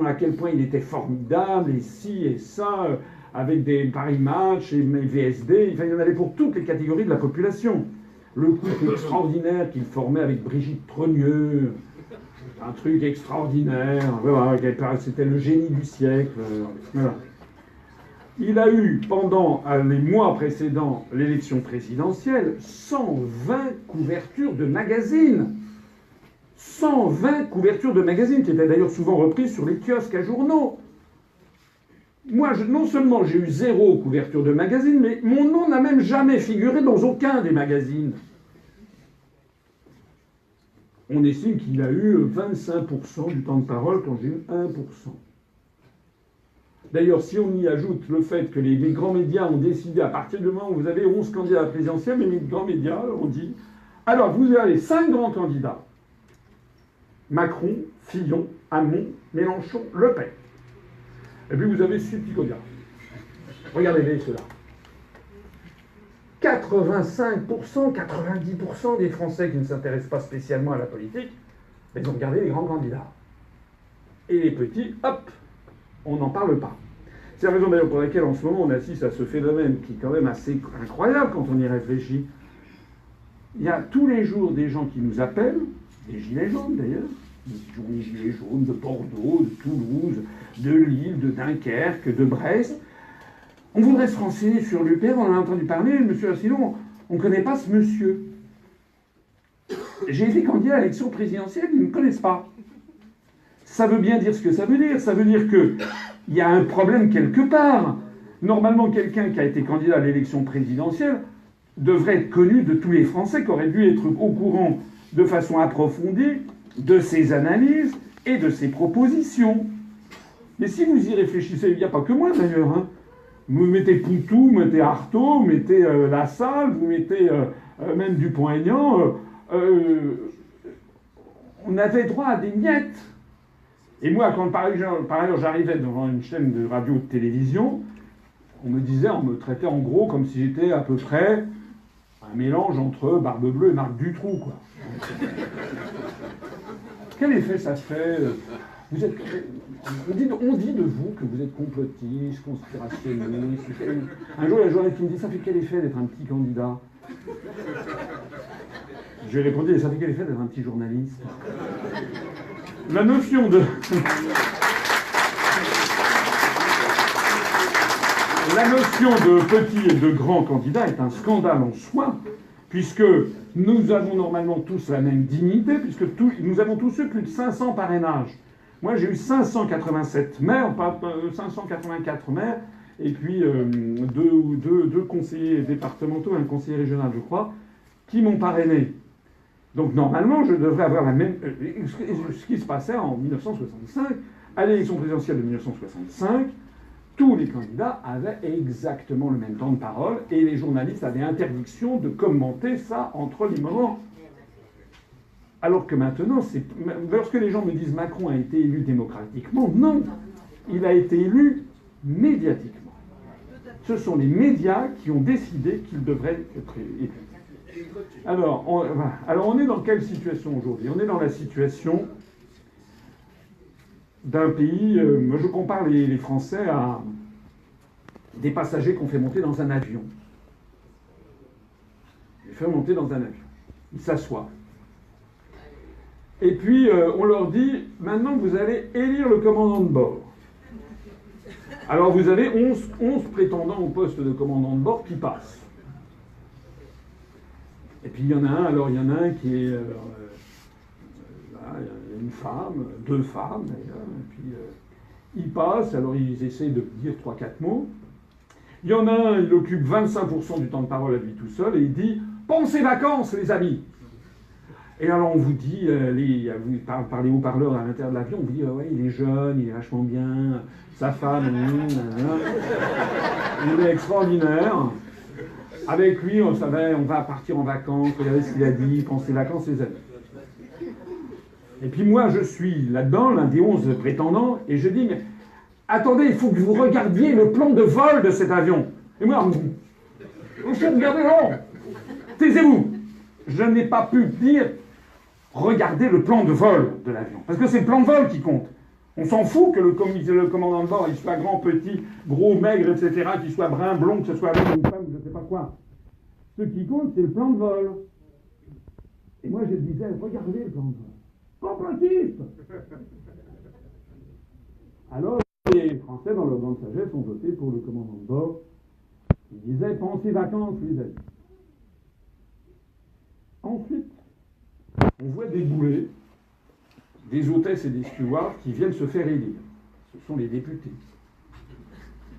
à quel point il était formidable, et ci et ça, avec des Paris Match et VSD, enfin, il y en avait pour toutes les catégories de la population. Le couple extraordinaire qu'il formait avec Brigitte Trogneux, un truc extraordinaire, voilà, c'était le génie du siècle, voilà. Il a eu, pendant les mois précédant l'élection présidentielle, 120 couvertures de magazines. 120 couvertures de magazines, qui étaient d'ailleurs souvent reprises sur les kiosques à journaux. Moi, non seulement j'ai eu 0 couverture de magazine, mais mon nom n'a même jamais figuré dans aucun des magazines. On estime qu'il a eu 25% du temps de parole quand j'ai eu 1%. D'ailleurs, si on y ajoute le fait que les grands médias ont décidé, à partir du moment où vous avez 11 candidats à la présidentielle, les grands médias ont dit « alors, vous avez 5 grands candidats. Macron, Fillon, Hamon, Mélenchon, Le Pen. Et puis vous avez 6 petits candidats. Regardez-les, ceux-là. 85%, 90% des Français qui ne s'intéressent pas spécialement à la politique, ils ont regardé les grands candidats. Et les petits, hop, on n'en parle pas. C'est la raison d'ailleurs pour laquelle en ce moment on assiste à ce phénomène qui est quand même assez incroyable quand on y réfléchit. Il y a tous les jours des gens qui nous appellent, des gilets jaunes d'ailleurs, des gilets jaunes de Bordeaux, de Toulouse, de Lille, de Dunkerque, de Brest. On voudrait se renseigner sur l'UPR, on en a entendu parler, monsieur Asselineau, on ne connaît pas ce monsieur. J'ai été candidat à l'élection présidentielle, ils ne me connaissent pas. Ça veut bien dire ce que ça veut dire. Ça veut dire qu'il y a un problème quelque part. Normalement, quelqu'un qui a été candidat à l'élection présidentielle devrait être connu de tous les Français, qui auraient dû être au courant de façon approfondie de ses analyses et de ses propositions. Mais si vous y réfléchissez, il n'y a pas que moi d'ailleurs, hein. Vous mettez Poutou, vous mettez Artaud, vous mettez Lassalle, vous mettez même Dupont-Aignan, on avait droit à des miettes. Et moi, quand par ailleurs j'arrivais devant une chaîne de radio ou de télévision, on me traitait en gros comme si j'étais à peu près un mélange entre Barbe Bleue et Marc Dutroux, quoi. Quel effet ça fait? Vous êtes, on dit de vous que vous êtes complotiste, conspirationniste. Un jour, il y a un journaliste qui me dit, ça fait quel effet d'être un petit candidat? Je lui ai répondu, ça fait quel effet d'être un petit journaliste? La notion de... La notion de petit et de grand candidat est un scandale en soi, puisque nous avons normalement tous la même dignité, puisque nous avons tous eu plus de 500 parrainages. Moi, j'ai eu 587 maires, 584 maires, et puis deux conseillers départementaux et un conseiller régional, je crois, qui m'ont parrainé. Donc, normalement, je devrais avoir la même... Ce qui se passait en 1965, à l'élection présidentielle de 1965, tous les candidats avaient exactement le même temps de parole, et les journalistes avaient interdiction de commenter ça entre les moments. Alors que maintenant, lorsque les gens me disent Macron a été élu démocratiquement, non, il a été élu médiatiquement. Ce sont les médias qui ont décidé qu'il devrait être élu. Alors, on est dans quelle situation aujourd'hui? On est dans la situation d'un pays... moi, je compare les Français à des passagers qu'on fait monter dans un avion. On les fait monter dans un avion. Ils s'assoient. Et puis, on leur dit, maintenant, vous allez élire le commandant de bord. Alors, vous avez 11 prétendants au poste de commandant de bord qui passent. Et puis, il y en a un qui est... là, il y a une femme, 2 femmes, d'ailleurs. Et puis, ils passent, alors ils essaient de dire 3-4 mots. Il y en a un, il occupe 25% du temps de parole à lui tout seul, et il dit « Pensez vacances, les amis !» Et alors on vous dit, par les haut-parleurs à l'intérieur de l'avion, on vous dit ouais, il est jeune, il est vachement bien, sa femme, il est extraordinaire. Avec lui, on savait, on va partir en vacances, regardez ce qu'il a dit, pensez vacances, les amis. Et puis moi, je suis là-dedans, l'un des 11 prétendants, et je dis, mais attendez, il faut que vous regardiez le plan de vol de cet avion. Et moi, il faut regarder, non, taisez-vous. Je n'ai pas pu dire, regardez le plan de vol de l'avion. Parce que c'est le plan de vol qui compte. On s'en fout que le commandant de bord, il soit grand, petit, gros, maigre, etc., qu'il soit brun, blond, que ce soit homme ou femme, je ne sais pas quoi. Ce qui compte, c'est le plan de vol. Et moi, je disais, regardez le plan de vol. Complotiste. Alors, les Français, dans leur grande sagesse, ont voté pour le commandant de bord. Ils disaient, pensez vacances, les amis. Ensuite, on voit débouler des hôtesses et des stewards qui viennent se faire élire. Ce sont les députés.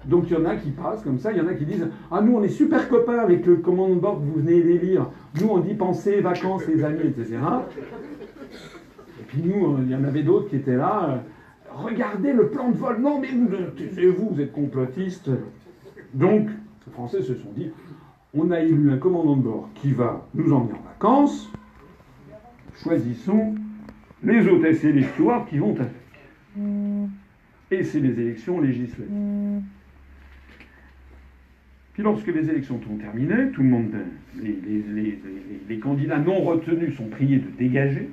Donc il y en a qui passent comme ça, il y en a qui disent « Ah, nous, on est super copains avec le commandant de bord que vous venez d'élire. Nous, on dit pensez, vacances, les amis, etc. » Et puis nous, il y en avait d'autres qui étaient là. « Regardez le plan de vol. Non, mais vous êtes complotistes. » Donc, les Français se sont dit « On a élu un commandant de bord qui va nous emmener en vacances. Choisissons les hôtesses et les stewards qui vont avec. » Et c'est les élections législatives. Puis lorsque les élections sont terminées, tout le monde, les candidats non retenus sont priés de dégager.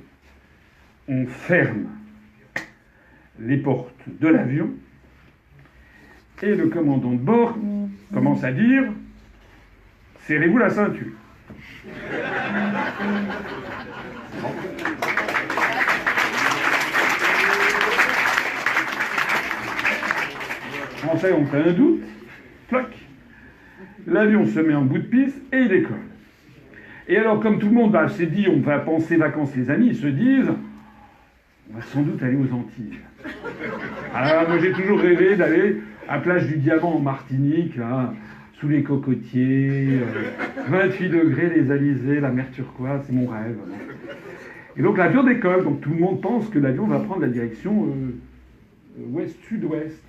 On ferme les portes de l'avion et le commandant de bord commence à dire « Serrez-vous la ceinture ». Les Français ont un doute, cloc, l'avion se met en bout de piste et il décolle. Et alors, comme tout le monde s'est dit, on va penser vacances les amis, ils se disent, on va sans doute aller aux Antilles. Alors, moi j'ai toujours rêvé d'aller à Plage du Diamant en Martinique, là, sous les cocotiers, 28 degrés, les alizés, la mer turquoise, c'est mon rêve. Et donc l'avion décolle, donc tout le monde pense que l'avion va prendre la direction ouest-sud-ouest.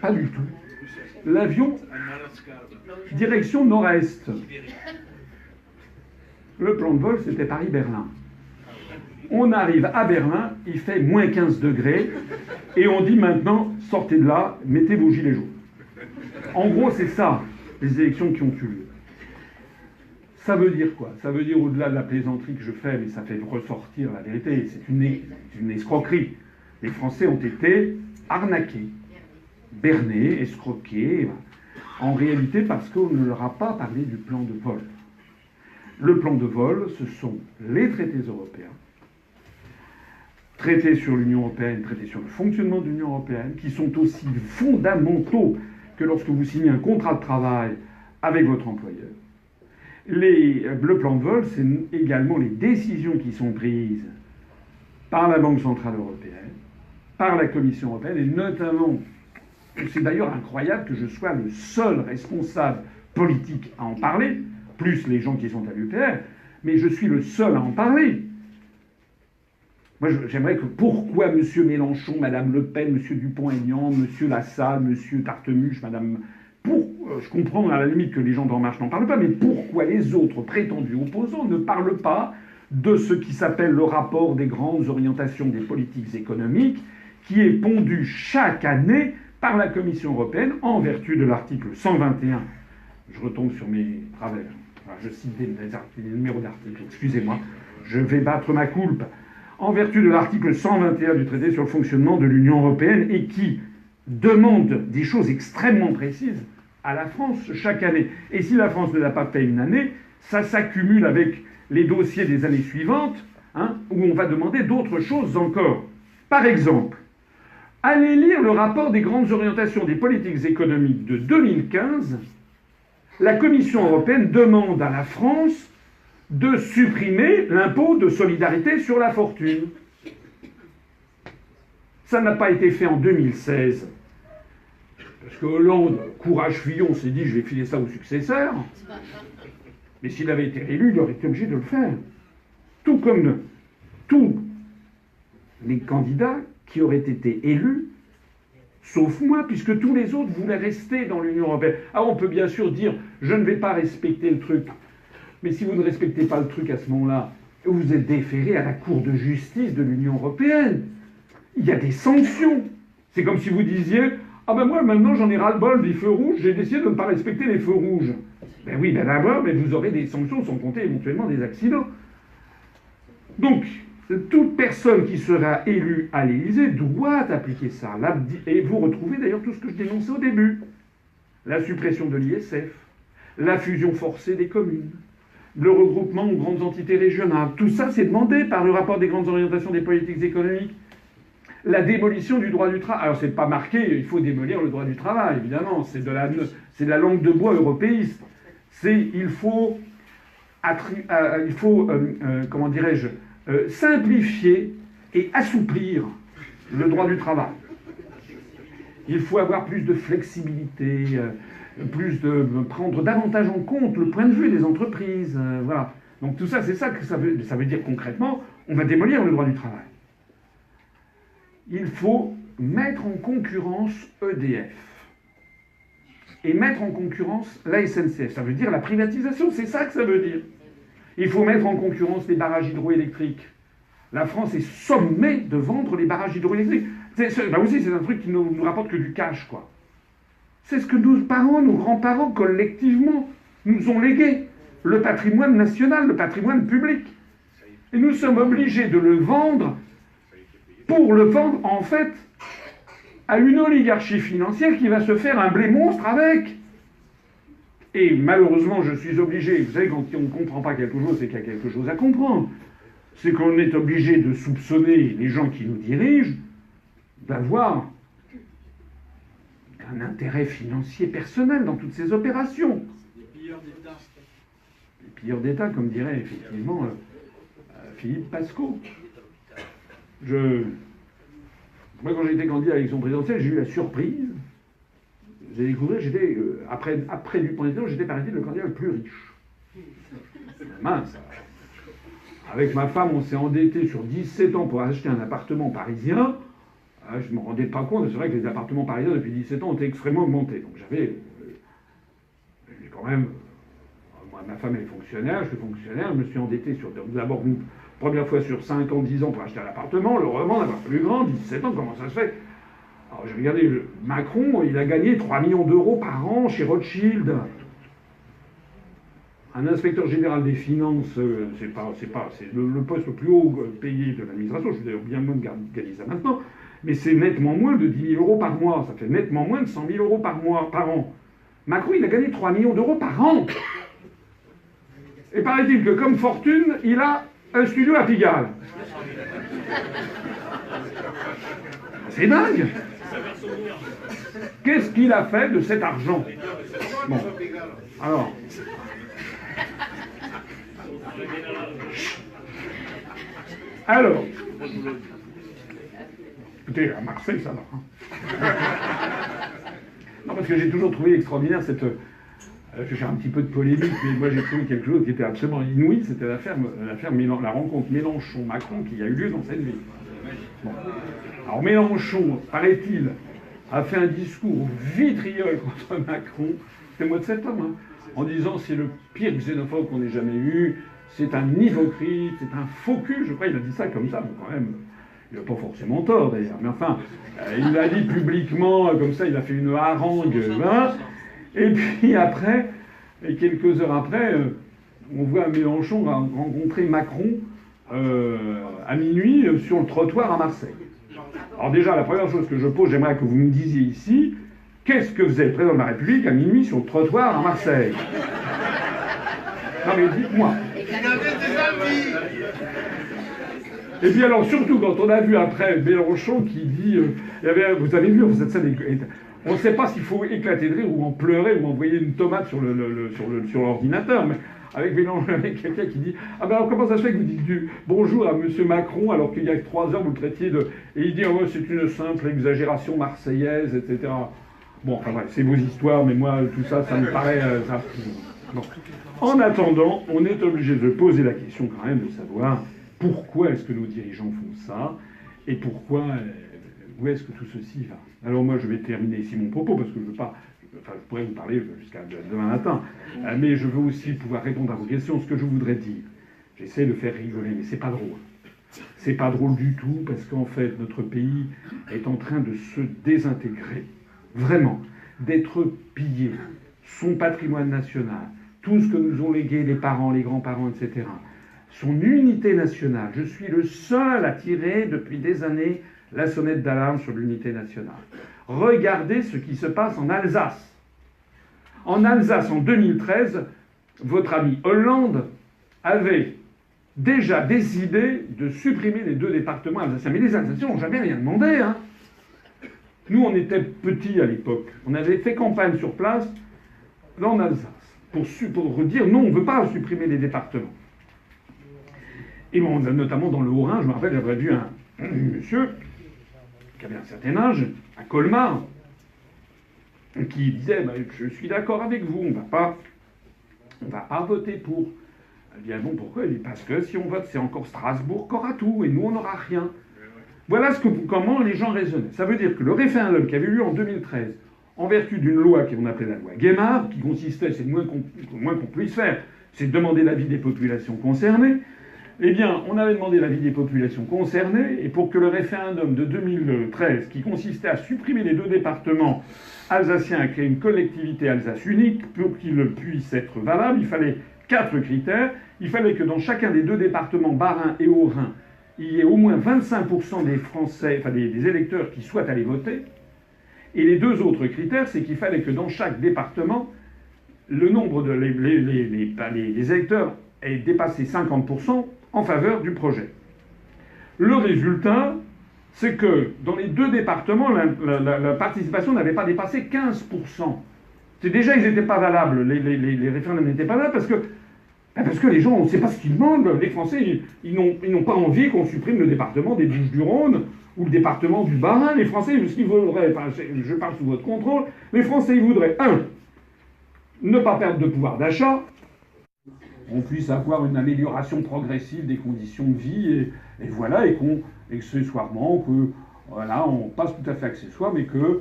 Pas du tout. L'avion, direction nord-est. Le plan de vol, c'était Paris-Berlin. On arrive à Berlin, il fait moins 15 degrés, et on dit maintenant, sortez de là, mettez vos gilets jaunes. En gros, c'est ça, les élections qui ont eu lieu. Ça veut dire quoi? Ça veut dire, au-delà de la plaisanterie que je fais, mais ça fait ressortir la vérité, c'est une escroquerie. Les Français ont été arnaqués, bernés, escroqués, en réalité parce qu'on ne leur a pas parlé du plan de vol. Le plan de vol, ce sont les traités européens, traités sur l'Union européenne, traités sur le fonctionnement de l'Union européenne, qui sont aussi fondamentaux que lorsque vous signez un contrat de travail avec votre employeur. Le plan de vol, c'est également les décisions qui sont prises par la Banque centrale européenne, par la Commission européenne, et notamment, c'est d'ailleurs incroyable que je sois le seul responsable politique à en parler, plus les gens qui sont à l'UPR, mais je suis le seul à en parler. Moi, j'aimerais que pourquoi M. Mélenchon, Mme Le Pen, M. Dupont-Aignan, M. Lassalle, M. Tartemuche, je comprends à la limite que les gens d'En Marche n'en parlent pas, mais pourquoi les autres prétendus opposants ne parlent pas de ce qui s'appelle le rapport des grandes orientations des politiques économiques, qui est pondu chaque année par la Commission européenne en vertu de l'article 121. Je retombe sur mes travers. Enfin, je cite des numéros d'articles, excusez-moi. Je vais battre ma coulpe. En vertu de l'article 121 du traité sur le fonctionnement de l'Union européenne et qui demande des choses extrêmement précises à la France chaque année. Et si la France ne l'a pas fait une année, ça s'accumule avec les dossiers des années suivantes, où on va demander d'autres choses encore. Par exemple, allez lire le rapport des grandes orientations des politiques économiques de 2015. La Commission européenne demande à la France de supprimer l'impôt de solidarité sur la fortune. Ça n'a pas été fait en 2016. Parce que Hollande, courage Fillon, s'est dit je vais filer ça au successeur. Mais s'il avait été élu, il aurait été obligé de le faire. Tout comme tous les candidats qui auraient été élus, sauf moi, puisque tous les autres voulaient rester dans l'Union européenne. Alors on peut bien sûr dire je ne vais pas respecter le truc. Mais si vous ne respectez pas le truc à ce moment-là, vous êtes déféré à la Cour de justice de l'Union européenne. Il y a des sanctions. C'est comme si vous disiez « Ah ben moi maintenant j'en ai ras-le-bol des feux rouges, j'ai décidé de ne pas respecter les feux rouges. » Ben oui, ben d'abord, mais vous aurez des sanctions sans compter éventuellement des accidents. Donc, toute personne qui sera élue à l'Élysée doit appliquer ça. Et vous retrouvez d'ailleurs tout ce que je dénonçais au début. La suppression de l'ISF, la fusion forcée des communes, le regroupement aux grandes entités régionales. Tout ça, c'est demandé par le rapport des grandes orientations des politiques économiques. La démolition du droit du travail. Alors, c'est pas marqué, il faut démolir le droit du travail, évidemment. C'est de la langue de bois européiste. Il faut comment dirais-je, simplifier et assouplir le droit du travail. Il faut avoir plus de flexibilité, prendre davantage en compte le point de vue des entreprises. Voilà. Donc tout ça, c'est ça que ça veut dire concrètement, on va démolir le droit du travail. Il faut mettre en concurrence EDF et mettre en concurrence la SNCF. Ça veut dire la privatisation, c'est ça que ça veut dire. Il faut mettre en concurrence les barrages hydroélectriques. La France est sommée de vendre les barrages hydroélectriques. Là aussi, c'est un truc qui nous rapporte que du cash, quoi. C'est ce que nos parents, nos grands-parents, collectivement, nous ont légué. Le patrimoine national, le patrimoine public. Et nous sommes obligés de le vendre pour le vendre, en fait, à une oligarchie financière qui va se faire un blé monstre avec. Et malheureusement, je suis obligé, vous savez, quand on ne comprend pas quelque chose, c'est qu'il y a quelque chose à comprendre. C'est qu'on est obligé de soupçonner les gens qui nous dirigent d'avoir un intérêt financier personnel dans toutes ces opérations. Les pilleurs d'État. Les pilleurs d'État, comme dirait effectivement Philippe Pasco. Moi, quand j'ai été candidat à l'élection présidentielle, j'ai eu la surprise. J'ai découvert, après Dupont-Aignan, j'étais paraît-il le candidat le plus riche. Mince. Avec ma femme, on s'est endetté sur 17 ans pour acheter un appartement parisien. Je ne me rendais pas compte, c'est vrai que les appartements parisiens depuis 17 ans ont été extrêmement augmentés. Donc j'avais quand même... Moi, ma femme est fonctionnaire, je suis fonctionnaire, je me suis endetté sur... D'abord, une première fois sur 5 ans, 10 ans pour acheter un appartement, le revendre, avoir plus grand, 17 ans, comment ça se fait? Alors j'ai regardé, Macron, il a gagné 3 millions d'euros par an chez Rothschild. Un inspecteur général des finances, c'est le poste le plus haut payé de l'administration. Je suis d'ailleurs bien moins de gagner ça maintenant, mais c'est nettement moins de 10 000 euros par mois. Ça fait nettement moins de 100 000 euros par mois, par an. Macron, il a gagné 3 millions d'euros par an. Et paraît-il que comme fortune, il a un studio à Pigalle. C'est dingue. Qu'est-ce qu'il a fait de cet argent? Bon. Alors. Alors. Écoutez, à Marseille, ça va. Non, parce que j'ai toujours trouvé extraordinaire cette... je vais faire un petit peu de polémique, mais moi j'ai trouvé quelque chose qui était absolument inouï, c'était la rencontre Mélenchon-Macron qui a eu lieu dans cette ville. Bon. Alors Mélenchon, paraît-il, a fait un discours vitriol contre Macron, c'était le mois de septembre, hein, en disant c'est le pire xénophobe qu'on ait jamais eu, c'est un hypocrite, c'est un faux cul, je crois qu'il a dit ça comme ça, mais quand même, il n'a pas forcément tort d'ailleurs, mais enfin, il l'a dit publiquement, comme ça, il a fait une harangue, hein, et puis après, et quelques heures après, on voit Mélenchon rencontrer Macron à minuit sur le trottoir à Marseille. Alors déjà, la première chose que je pose, j'aimerais que vous me disiez ici, qu'est-ce que faisait le président de la République à minuit sur le trottoir à Marseille? Non mais dites-moi. Il avait des amis. Et puis alors, surtout quand on a vu après Mélenchon qui dit... vous avez vu cette scène... On ne sait pas s'il faut éclater de rire ou en pleurer ou envoyer une tomate sur l'ordinateur, mais avec Mélenchon, avec quelqu'un qui dit « Ah ben alors comment ça se fait que vous dites bonjour à M. Macron alors qu'il y a 3 heures vous le traitiez de... » Et il dit « Oh, c'est une simple exagération marseillaise, etc. » Bon, enfin bref, c'est vos histoires, mais moi, tout ça, ça me paraît... Bon. En attendant, on est obligé de poser la question quand même de savoir pourquoi est-ce que nos dirigeants font ça et pourquoi... où est-ce que tout ceci va? Alors moi, je vais terminer ici mon propos, parce que je veux pas... Enfin, je pourrais vous parler jusqu'à demain matin, mais je veux aussi pouvoir répondre à vos questions. Ce que je voudrais dire, j'essaie de faire rigoler, mais c'est pas drôle. C'est pas drôle du tout, parce qu'en fait, notre pays est en train de se désintégrer. Vraiment. D'être pillé. Son patrimoine national, tout ce que nous ont légué les parents, les grands-parents, etc. Son unité nationale. Je suis le seul à tirer depuis des années la sonnette d'alarme sur l'unité nationale. Regardez ce qui se passe en Alsace. En Alsace, en 2013, votre ami Hollande avait déjà décidé de supprimer les 2 départements alsaciens. Mais les Alsaciens n'ont jamais rien demandé. Hein. Nous, on était petits à l'époque. On avait fait campagne sur place en Alsace pour dire non, on ne veut pas supprimer les départements. Et bon, notamment dans le Haut-Rhin, je me rappelle, j'avais vu un monsieur qui avait un certain âge, à Colmar, qui disait je suis d'accord avec vous, on va pas voter pour. Eh bien bon, pourquoi? Il dit parce que si on vote, c'est encore Strasbourg qui aura tout, et nous on n'aura rien. Voilà comment les gens raisonnaient. Ça veut dire que le référendum qui avait eu lieu en 2013, en vertu d'une loi qu'on appelait la loi Guémard, qui consistait, c'est le moins qu'on puisse faire, c'est de demander l'avis des populations concernées. Eh bien, on avait demandé l'avis des populations concernées, et pour que le référendum de 2013, qui consistait à supprimer les 2 départements alsaciens, à créer une collectivité Alsace unique, pour qu'il puisse être valable, il fallait 4 critères. Il fallait que dans chacun des 2 départements, Bas-Rhin et Haut-Rhin, il y ait au moins 25% des Français, enfin des électeurs qui souhaitent aller voter. Et les 2 autres critères, c'est qu'il fallait que dans chaque département, le nombre de les électeurs ait dépassé 50%, en faveur du projet. Le résultat, c'est que dans les 2 départements, la participation n'avait pas dépassé 15%. C'est déjà, ils n'étaient pas valables, les référendums n'étaient pas valables parce que les gens, on ne sait pas ce qu'ils demandent. Les Français, ils n'ont pas envie qu'on supprime le département des Bouches-du-Rhône ou le département du Bas-Rhin. Les Français, ce qu'ils voudraient, enfin, je parle sous votre contrôle, les Français, ils voudraient, 1, ne pas perdre de pouvoir d'achat, on puisse avoir une amélioration progressive des conditions de vie, et voilà, et accessoirement, que voilà, on passe tout à fait accessoire, mais que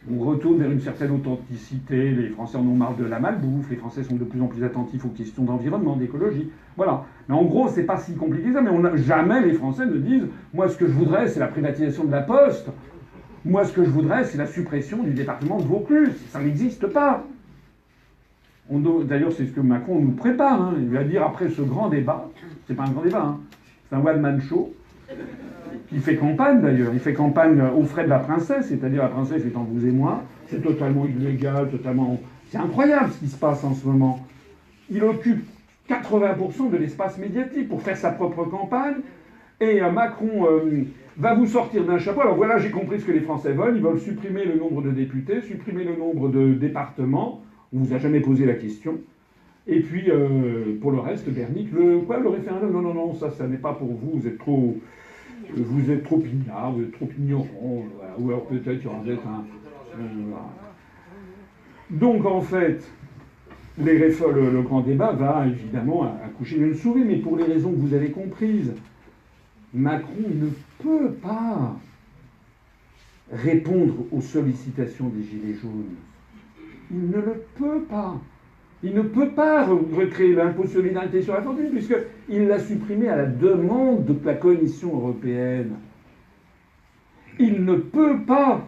on retourne vers une certaine authenticité. Les Français en ont marre de la malbouffe, les Français sont de plus en plus attentifs aux questions d'environnement, d'écologie. Voilà. Mais en gros, c'est pas si compliqué que ça, mais jamais les Français ne disent « Moi, ce que je voudrais, c'est la privatisation de la Poste. Moi, ce que je voudrais, c'est la suppression du département de Vaucluse. » Ça n'existe pas. D'ailleurs, c'est ce que Macron nous prépare. Hein. Il va dire après ce grand débat, c'est pas un grand débat, hein. C'est un one-man show, qui fait campagne d'ailleurs. Il fait campagne aux frais de la princesse, c'est-à-dire la princesse étant vous et moi. C'est totalement illégal, totalement... C'est incroyable ce qui se passe en ce moment. Il occupe 80% de l'espace médiatique pour faire sa propre campagne. Et Macron va vous sortir d'un chapeau. Alors voilà, j'ai compris ce que les Français veulent. Ils veulent supprimer le nombre de députés, supprimer le nombre de départements. On vous a jamais posé la question. Et puis, pour le reste, Bernick, le référendum? Non, non, non, ça n'est pas pour vous. Vous êtes trop ignare, vous êtes trop ignorant. Voilà. Ou alors peut-être il y aura peut-être voilà. Donc, en fait, le grand débat va évidemment accoucher d'une souris, mais pour les raisons que vous avez comprises. Macron ne peut pas répondre aux sollicitations des Gilets jaunes. Il ne le peut pas. Il ne peut pas recréer l'impôt solidarité sur la fortune, puisqu'il l'a supprimé à la demande de la Commission européenne. Il ne peut pas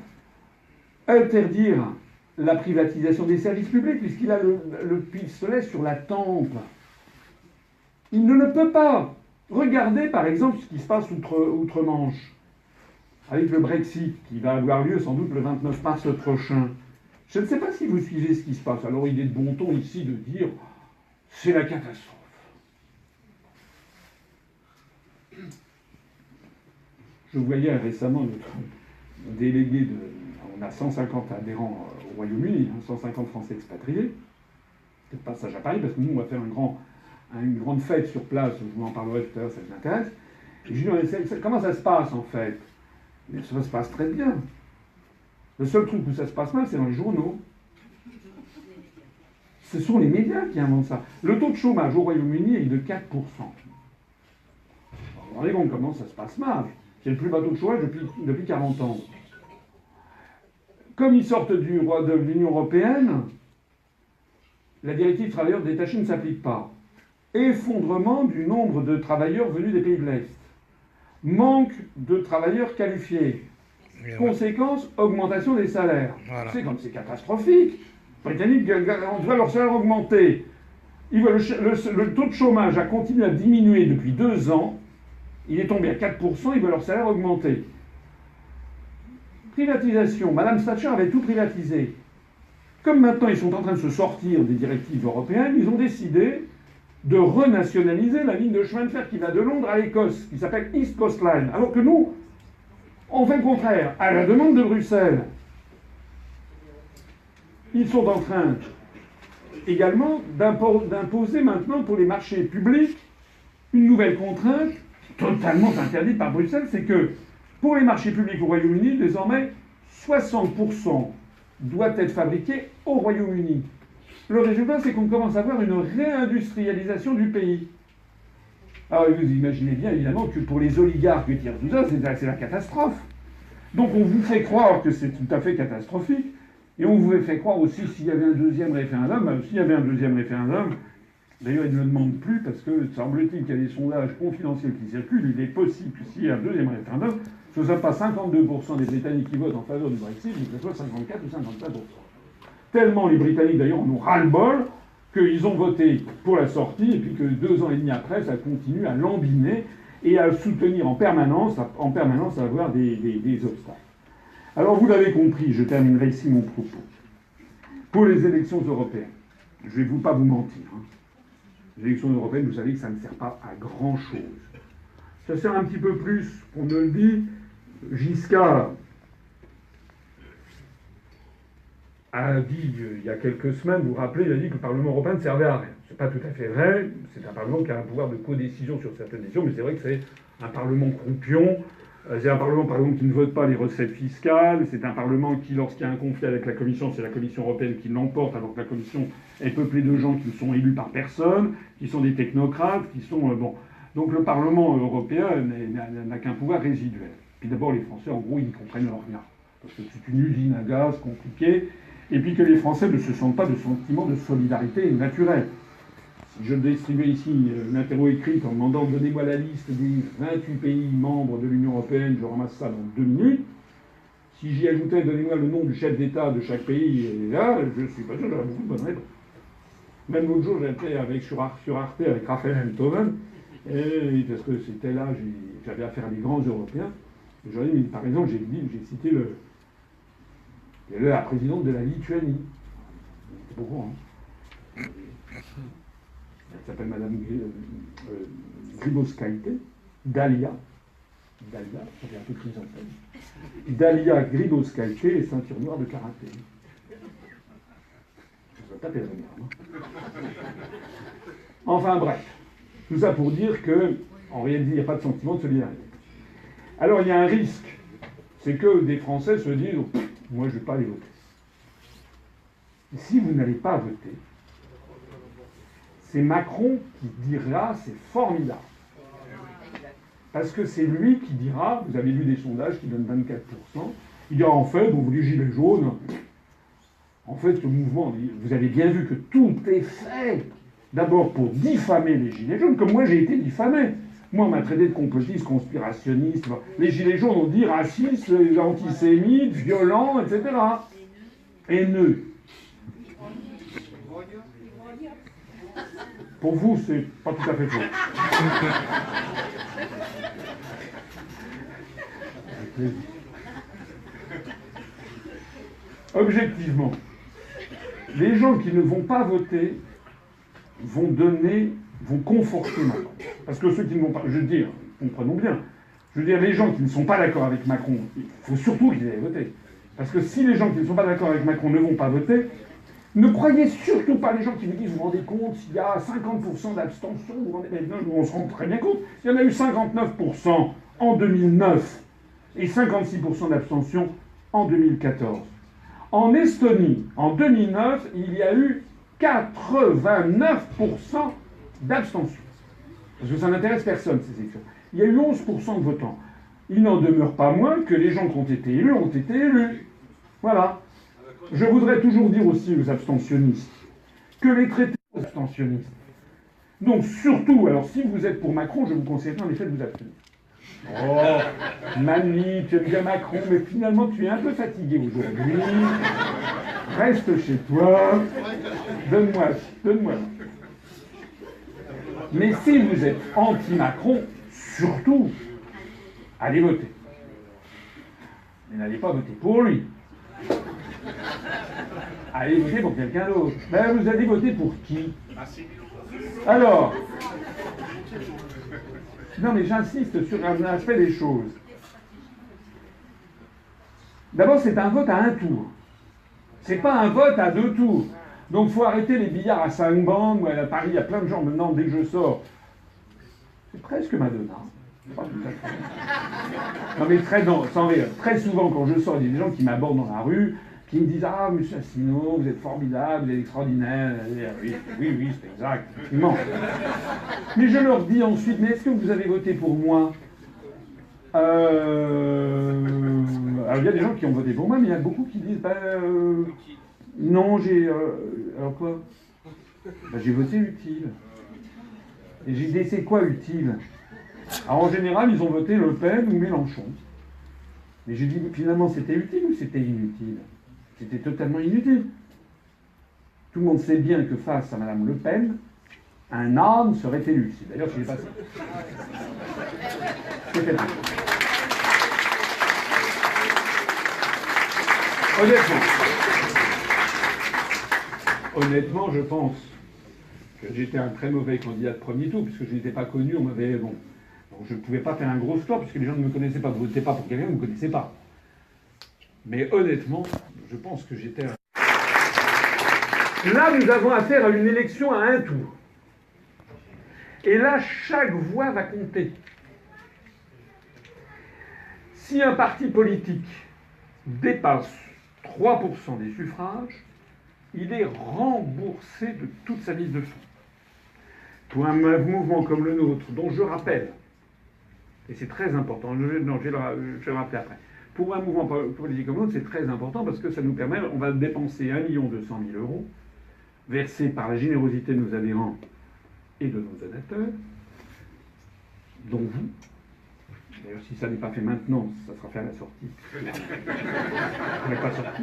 interdire la privatisation des services publics, puisqu'il a le pistolet sur la tempe. Il ne le peut pas. Regardez par exemple ce qui se passe outre-Manche, avec le Brexit, qui va avoir lieu sans doute le 29 mars prochain. Je ne sais pas si vous suivez ce qui se passe. Alors il est de bon ton ici de dire c'est la catastrophe. Je voyais récemment notre délégué on a 150 adhérents au Royaume-Uni, 150 Français expatriés. C'est pas passage à Paris parce que nous on va faire une grande fête sur place. Je vous en parlerai tout à l'heure, ça vous intéresse. Et je lui dis comment ça se passe en fait? Mais ça se passe très bien. Le seul truc où ça se passe mal, c'est dans les journaux. Ce sont les médias qui inventent ça. Le taux de chômage au Royaume-Uni est de 4%. Vous vous rendez compte comment ça se passe mal? C'est le plus bas taux de chômage depuis 40 ans. Comme ils sortent de l'Union européenne, la directive travailleurs détachés ne s'applique pas. Effondrement du nombre de travailleurs venus des pays de l'Est. Manque de travailleurs qualifiés. Conséquence, augmentation des salaires. Voilà. C'est catastrophique. Les Britanniques, on voit leur salaire augmenter. Le taux de chômage a continué à diminuer depuis 2 ans. Il est tombé à 4%, ils veulent leur salaire augmenter. Privatisation. Madame Thatcher avait tout privatisé. Comme maintenant ils sont en train de se sortir des directives européennes, ils ont décidé de renationaliser la ligne de chemin de fer qui va de Londres à l'Écosse, qui s'appelle East Coast Line. Alors que nous, on fait le contraire, à la demande de Bruxelles. Ils sont en train également d'imposer maintenant pour les marchés publics une nouvelle contrainte totalement interdite par Bruxelles, c'est que pour les marchés publics au Royaume-Uni, désormais, 60% doit être fabriqué au Royaume-Uni. Le résultat, c'est qu'on commence à avoir une réindustrialisation du pays. Alors vous imaginez bien évidemment que pour les oligarques qui tirent tout ça, c'est la catastrophe. Donc on vous fait croire que c'est tout à fait catastrophique, et on vous fait croire aussi s'il y avait un deuxième référendum, d'ailleurs ils ne le demandent plus parce que semble-t-il qu'il y a des sondages confidentiels qui circulent, il est possible que s'il y a un deuxième référendum, ce ne soit pas 52% des Britanniques qui votent en faveur du Brexit, mais que ce soit 54 ou 55%. Tellement les Britanniques d'ailleurs en ont ras-le-bol, qu'ils ont voté pour la sortie, et puis que 2 ans et demi après, ça continue à lambiner et à soutenir en permanence à avoir des obstacles. Alors vous l'avez compris, je terminerai ici mon propos. Pour les élections européennes, je ne vais pas vous mentir, hein. Les élections européennes, vous savez que ça ne sert pas à grand-chose. Ça sert un petit peu plus, on me le dit, Giscard a dit il y a quelques semaines, vous vous rappelez, il a dit que le Parlement européen ne servait à rien. C'est pas tout à fait vrai, c'est un Parlement qui a un pouvoir de codécision sur certaines décisions, mais c'est vrai que c'est un Parlement croupion, C'est un Parlement, par exemple, qui ne vote pas les recettes fiscales. C'est un Parlement qui, lorsqu'il y a un conflit avec la Commission, c'est la Commission européenne qui l'emporte, alors que la Commission est peuplée de gens qui sont élus par personne, qui sont des technocrates, qui sont... bon. Donc le Parlement européen n'a qu'un pouvoir résiduel. Puis d'abord, les Français, en gros, ils ne comprennent rien. Parce que c'est une usine à gaz compliquée. Et puis que les Français ne se sentent pas de sentiment de solidarité naturelle. Si je distribuais ici une interro écrite en demandant donnez-moi la liste des 28 pays membres de l'Union européenne, je ramasse ça dans 2 minutes. Si j'y ajoutais donnez-moi le nom du chef d'État de chaque pays, et là, je suis pas sûr, j'aurais beaucoup de bonnes réponses. Même l'autre jour, j'étais sur Arte avec Raphaël Enthoven, parce que c'était là, j'avais affaire à des grands Européens. Et j'aurais dit, par exemple, j'ai cité la présidente de la Lituanie. C'est beaucoup, hein. Elle s'appelle Madame Grybauskaitė, Dalia, ça fait un peu chrysanthème. Dalia Grybauskaitė est ceinture noire de karaté. Je vais taper la lumière. Enfin bref, tout ça pour dire qu'en réalité, il n'y a pas de sentiment de solidarité. Alors il y a un risque, c'est que des Français se disent oh, moi je ne vais pas aller voter. Et si vous n'allez pas voter, c'est Macron qui dira c'est formidable. Parce que c'est lui qui dira, vous avez vu des sondages qui donnent 24%, il dira en fait, vous les gilets jaunes, en fait ce mouvement, vous avez bien vu que tout est fait d'abord pour diffamer les gilets jaunes, comme moi j'ai été diffamé. Moi, on m'a traité de complotiste, conspirationniste. Les gilets jaunes ont dit racistes, antisémites, violents, etc. Haineux. Pour vous, c'est pas tout à fait faux. Objectivement, les gens qui ne vont pas voter vont conforter Macron. Parce que ceux qui ne vont pas, je veux dire, comprenons bien, je veux dire, les gens qui ne sont pas d'accord avec Macron, il faut surtout qu'ils aillent voter. Parce que si les gens qui ne sont pas d'accord avec Macron ne vont pas voter, ne croyez surtout pas les gens qui vous disent, vous vous rendez compte, s'il y a 50% d'abstention, on se rend très bien compte, il y en a eu 59% en 2009 et 56% d'abstention en 2014. En Estonie, en 2009, il y a eu 89% d'abstention. Parce que ça n'intéresse personne, ces élections. Il y a eu 11% de votants. Il n'en demeure pas moins que les gens qui ont été élus ont été élus. Voilà. Je voudrais toujours dire aussi aux abstentionnistes que les traités aux abstentionnistes. Donc surtout, alors si vous êtes pour Macron, je vous conseille en effet de vous abstenir. Oh, Mani, tu aimes bien Macron, mais finalement tu es un peu fatigué aujourd'hui. Reste chez toi. Donne-moi. Mais si vous êtes anti-Macron, surtout, allez voter. Mais n'allez pas voter pour lui. Allez voter pour quelqu'un d'autre. Ben, vous allez voter pour qui? Alors, non mais j'insiste sur un aspect des choses. D'abord, c'est un vote à un tour. C'est pas un vote à 2 tours. Donc il faut arrêter les billards à 5 bandes. Moi, à Paris, il y a plein de gens maintenant, dès que je sors. C'est presque Madonna. Pas tout à fait. Non mais sans rire. Très souvent, quand je sors, il y a des gens qui m'abordent dans la rue, qui me disent ah, monsieur Asselineau, vous êtes formidable, vous êtes extraordinaire. Oui, c'est exact, effectivement. Mais je leur dis ensuite, mais est-ce que vous avez voté pour moi? Alors il y a des gens qui ont voté pour moi, mais il y a beaucoup qui disent non, alors quoi? J'ai voté utile. Et j'ai dit c'est quoi utile? Alors en général, ils ont voté Le Pen ou Mélenchon. Mais j'ai dit finalement c'était utile ou c'était inutile? C'était totalement inutile. Tout le monde sait bien que face à Madame Le Pen, un âne serait élu. C'est d'ailleurs ce qui est passé. C'était là. Honnêtement, je pense que j'étais un très mauvais candidat de premier tour, puisque je n'étais pas connu, on m'avait... Bon, donc je ne pouvais pas faire un gros score, puisque les gens ne me connaissaient pas. Vous ne votez pas pour quelqu'un que vous ne connaissez pas. Mais honnêtement, je pense que j'étais... Là, nous avons affaire à une élection à un tour. Et là, chaque voix va compter. Si un parti politique dépasse 3% des suffrages, il est remboursé de toute sa mise de fonds. Pour un mouvement comme le nôtre, dont je rappelle, et c'est très important, je vais le rappeler après, pour un mouvement politique comme le nôtre, c'est très important parce que ça nous permet, on va dépenser 1 200 000 € versés par la générosité de nos adhérents et de nos donateurs, dont vous. D'ailleurs, si ça n'est pas fait maintenant, ça sera fait à la sortie. On n'est pas sorti.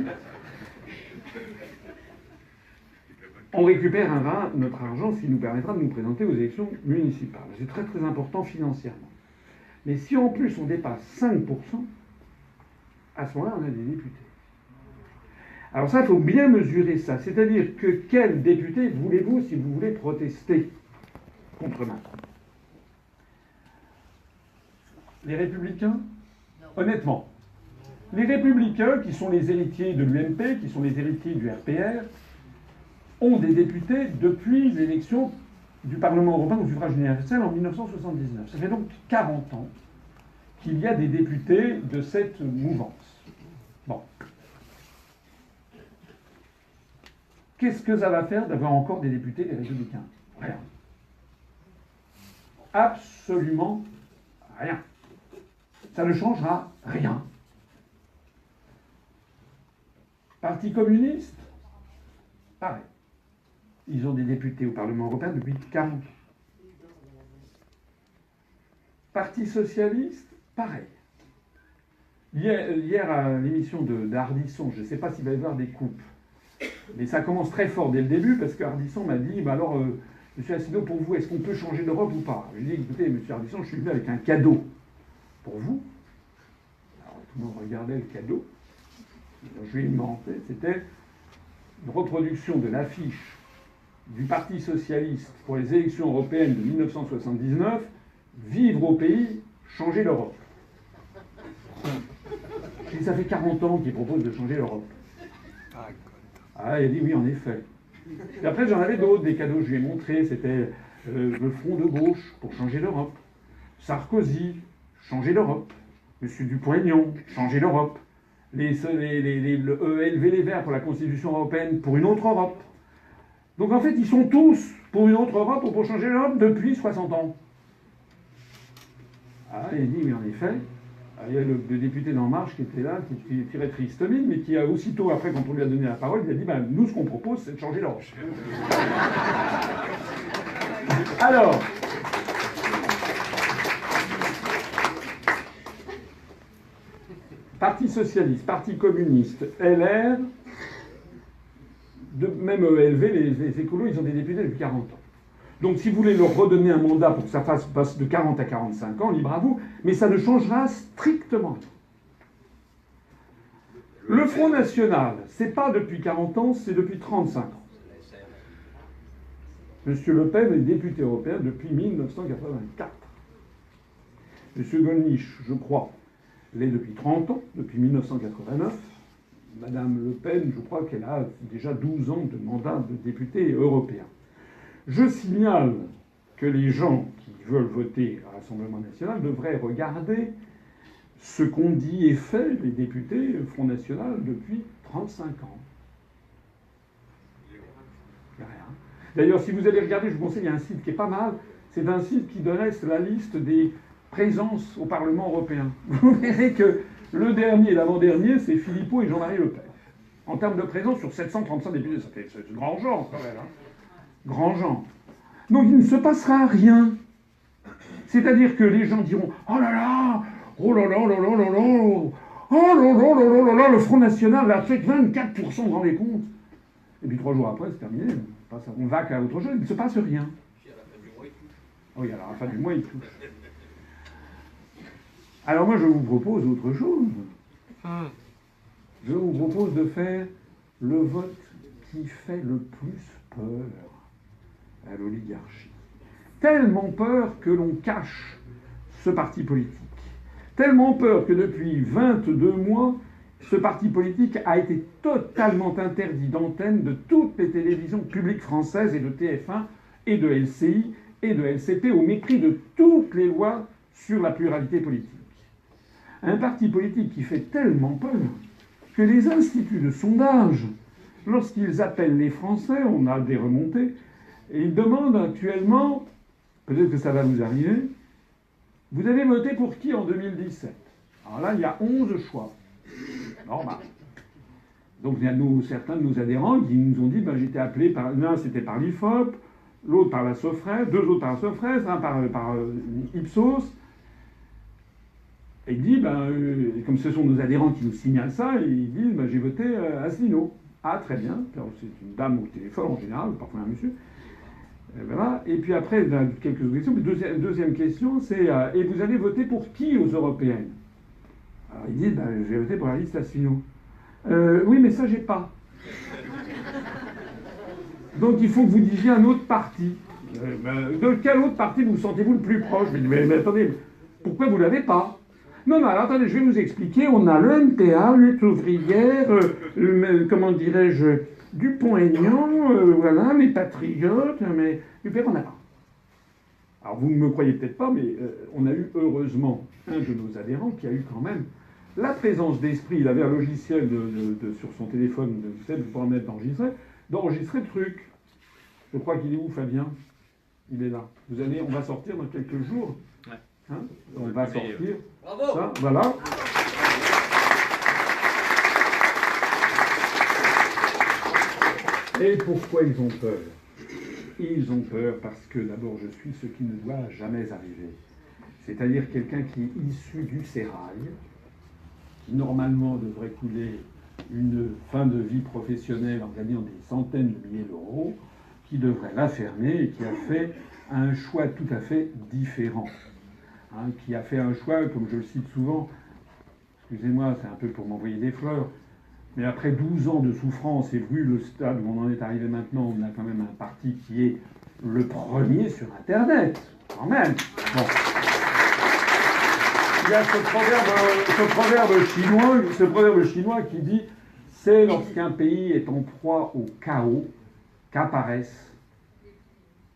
On récupère notre argent, ce qui nous permettra de nous présenter aux élections municipales. C'est très très important financièrement. Mais si en plus on dépasse 5%, à ce moment-là, on a des députés. Alors ça, il faut bien mesurer ça. C'est-à-dire que quel député voulez-vous si vous voulez protester contre Macron? Les Républicains? Honnêtement. Les Républicains, qui sont les héritiers de l'UMP, qui sont les héritiers du RPR, ont des députés depuis l'élection du Parlement européen au suffrage universel en 1979. Ça fait donc 40 ans qu'il y a des députés de cette mouvance. Bon. Qu'est-ce que ça va faire d'avoir encore des députés des Républicains? Rien. Absolument rien. Ça ne changera rien. Parti communiste, pareil. Ils ont des députés au Parlement européen depuis 40 ans. Parti socialiste, pareil. Hier à l'émission d'Ardisson, je ne sais pas s'il va y avoir des coupes, mais ça commence très fort dès le début, parce qu'Ardisson m'a dit, alors, monsieur Asselineau, pour vous, est-ce qu'on peut changer d'Europe ou pas? Je lui ai dit, écoutez, monsieur Ardisson, je suis venu avec un cadeau pour vous. Alors tout le monde regardait le cadeau. Je lui ai demandé, c'était une reproduction de l'affiche du Parti socialiste pour les élections européennes de 1979, vivre au pays, changer l'Europe. Et ça fait 40 ans qu'il propose de changer l'Europe. Ah, il a dit oui, en effet. Et après, j'en avais d'autres, des cadeaux que je lui ai montrés. C'était le Front de gauche pour changer l'Europe. Sarkozy, changer l'Europe. Monsieur Dupont-Aignan, changer l'Europe. Élever les Verts pour la Constitution européenne, pour une autre Europe. Donc en fait, ils sont tous pour une autre Europe ou pour changer l'Europe depuis 60 ans. Ah, il a dit oui, en effet. Il y a le député d'En Marche qui était là, qui tirait triste mine, mais qui a aussitôt, après, quand on lui a donné la parole, il a dit nous, ce qu'on propose, c'est de changer l'Europe. Alors, Parti socialiste, Parti communiste, LR, même ELV, les écolos, ils ont des députés depuis 40 ans. Donc si vous voulez leur redonner un mandat pour que ça passe de 40 à 45 ans, libre à vous, mais ça ne changera strictement rien. Le Front National, c'est pas depuis 40 ans, c'est depuis 35 ans. Monsieur Le Pen est député européen depuis 1984. Monsieur Gollnisch, je crois, l'est depuis 30 ans, depuis 1989. Madame Le Pen, je crois qu'elle a déjà 12 ans de mandat de député européen. Je signale que les gens qui veulent voter à l'Assemblée nationale devraient regarder ce qu'ont dit et fait les députés Front National depuis 35 ans. Il n'y a rien. D'ailleurs, si vous allez regarder, je vous conseille, il y a un site qui est pas mal. C'est un site qui dresse la liste des présences au Parlement européen. Vous verrez que le dernier et l'avant-dernier, c'est Philippot et Jean-Marie Le Pen. En termes de présence sur 735 députés, ça fait grand genre quand même. Hein. Grand genre. Donc il ne se passera rien. C'est-à-dire que les gens diront « Oh là là, oh là là, oh là là, oh là là, oh là là, oh là là, oh là là, le Front National a fait 24% dans les comptes. » Et puis 3 jours après, c'est terminé. On va qu'à autre chose, il ne se passe rien. Oui, alors à la fin du mois, il touche. Alors moi, je vous propose autre chose. Je vous propose de faire le vote qui fait le plus peur à l'oligarchie. Tellement peur que l'on cache ce parti politique. Tellement peur que depuis 22 mois, ce parti politique a été totalement interdit d'antenne de toutes les télévisions publiques françaises et de TF1 et de LCI et de LCP au mépris de toutes les lois sur la pluralité politique. Un parti politique qui fait tellement peur que les instituts de sondage, lorsqu'ils appellent les Français, on a des remontées, et ils demandent actuellement, peut-être que ça va vous arriver, vous avez voté pour qui en 2017? Alors là, il y a 11 choix. Normal. Donc il y a certains de nos adhérents qui nous ont dit, ben, j'étais appelé par... L'un c'était par l'IFOP, l'autre par la Sofres, deux autres par la Sofres, un par Ipsos. Et il dit, ben, comme ce sont nos adhérents qui nous signalent ça, ils disent, ben, j'ai voté Asselineau. Ah, très bien. C'est une dame au téléphone en général, parfois un monsieur. Et voilà. Et puis après, quelques questions. Deuxième question, c'est et vous avez voté pour qui aux européennes? Alors ils disent, ben, j'ai voté pour la liste Asselineau. Oui, mais ça, j'ai pas. Donc il faut que vous disiez un autre parti. De quel autre parti vous sentez-vous le plus proche? Mais attendez, pourquoi vous l'avez pas? Non, alors attendez, je vais vous expliquer. On a le MTA, Lutte ouvrière, comment dirais-je, Dupont-Aignan, voilà, les Patriotes, mais UPR, on n'a pas. Alors vous ne me croyez peut-être pas, mais on a eu heureusement un de nos adhérents qui a eu quand même la présence d'esprit. Il avait un logiciel sur son téléphone, vous savez, vous pouvez en mettre d'enregistrer le truc. Je crois qu'il est où, Fabien? Il est là. On va sortir dans quelques jours. Ouais. Hein, on va sortir. Bravo. Ça, voilà. Et pourquoi ils ont peur? Ils ont peur parce que d'abord je suis ce qui ne doit jamais arriver. C'est-à-dire quelqu'un qui est issu du sérail, qui normalement devrait couler une fin de vie professionnelle en gagnant des centaines de milliers d'euros, qui devrait la fermer et qui a fait un choix tout à fait différent. Hein, qui a fait un choix, comme je le cite souvent, excusez-moi, c'est un peu pour m'envoyer des fleurs, mais après 12 ans de souffrance et vu le stade où on en est arrivé maintenant, on a quand même un parti qui est le premier sur Internet, quand même. Bon. Il y a ce proverbe chinois qui dit « C'est lorsqu'un pays est en proie au chaos qu'apparaissent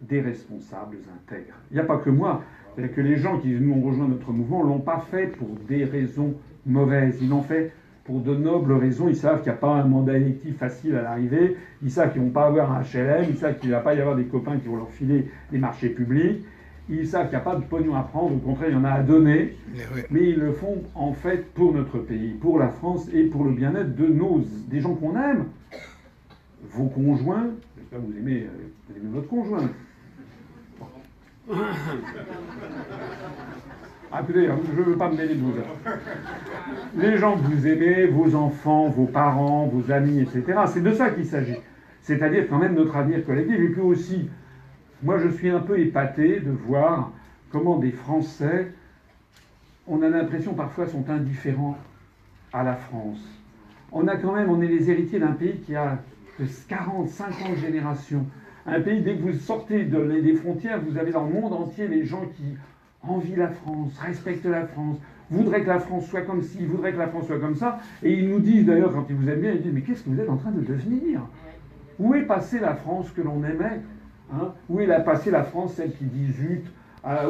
des responsables intègres. » Il n'y a pas que moi. C'est-à-dire que les gens qui nous ont rejoint notre mouvement ne l'ont pas fait pour des raisons mauvaises. Ils l'ont fait pour de nobles raisons. Ils savent qu'il n'y a pas un mandat électif facile à l'arrivée. Ils savent qu'ils ne vont pas avoir un HLM. Ils savent qu'il ne va pas y avoir des copains qui vont leur filer des marchés publics. Ils savent qu'il n'y a pas de pognon à prendre. Au contraire, il y en a à donner. Mais ils le font en fait pour notre pays, pour la France et pour le bien-être des gens qu'on aime. Vos conjoints, j'espère que vous aimez votre conjoint. Ah, écoutez, je ne veux pas me mêler de vous. Les gens que vous aimez, vos enfants, vos parents, vos amis, etc. C'est de ça qu'il s'agit. C'est-à-dire quand même notre avenir collectif. Et puis aussi, moi je suis un peu épaté de voir comment des Français, on a l'impression parfois, sont indifférents à la France. On est les héritiers d'un pays qui a 40, 50 générations. Un pays, dès que vous sortez des frontières, vous avez dans le monde entier les gens qui envient la France, respectent la France, voudraient que la France soit comme ci, voudraient que la France soit comme ça. Et ils nous disent d'ailleurs, quand ils vous aiment bien, ils disent « Mais qu'est-ce que vous êtes en train de devenir? Où est passée la France que l'on aimait, hein? Où est passée la France, celle qui dit zut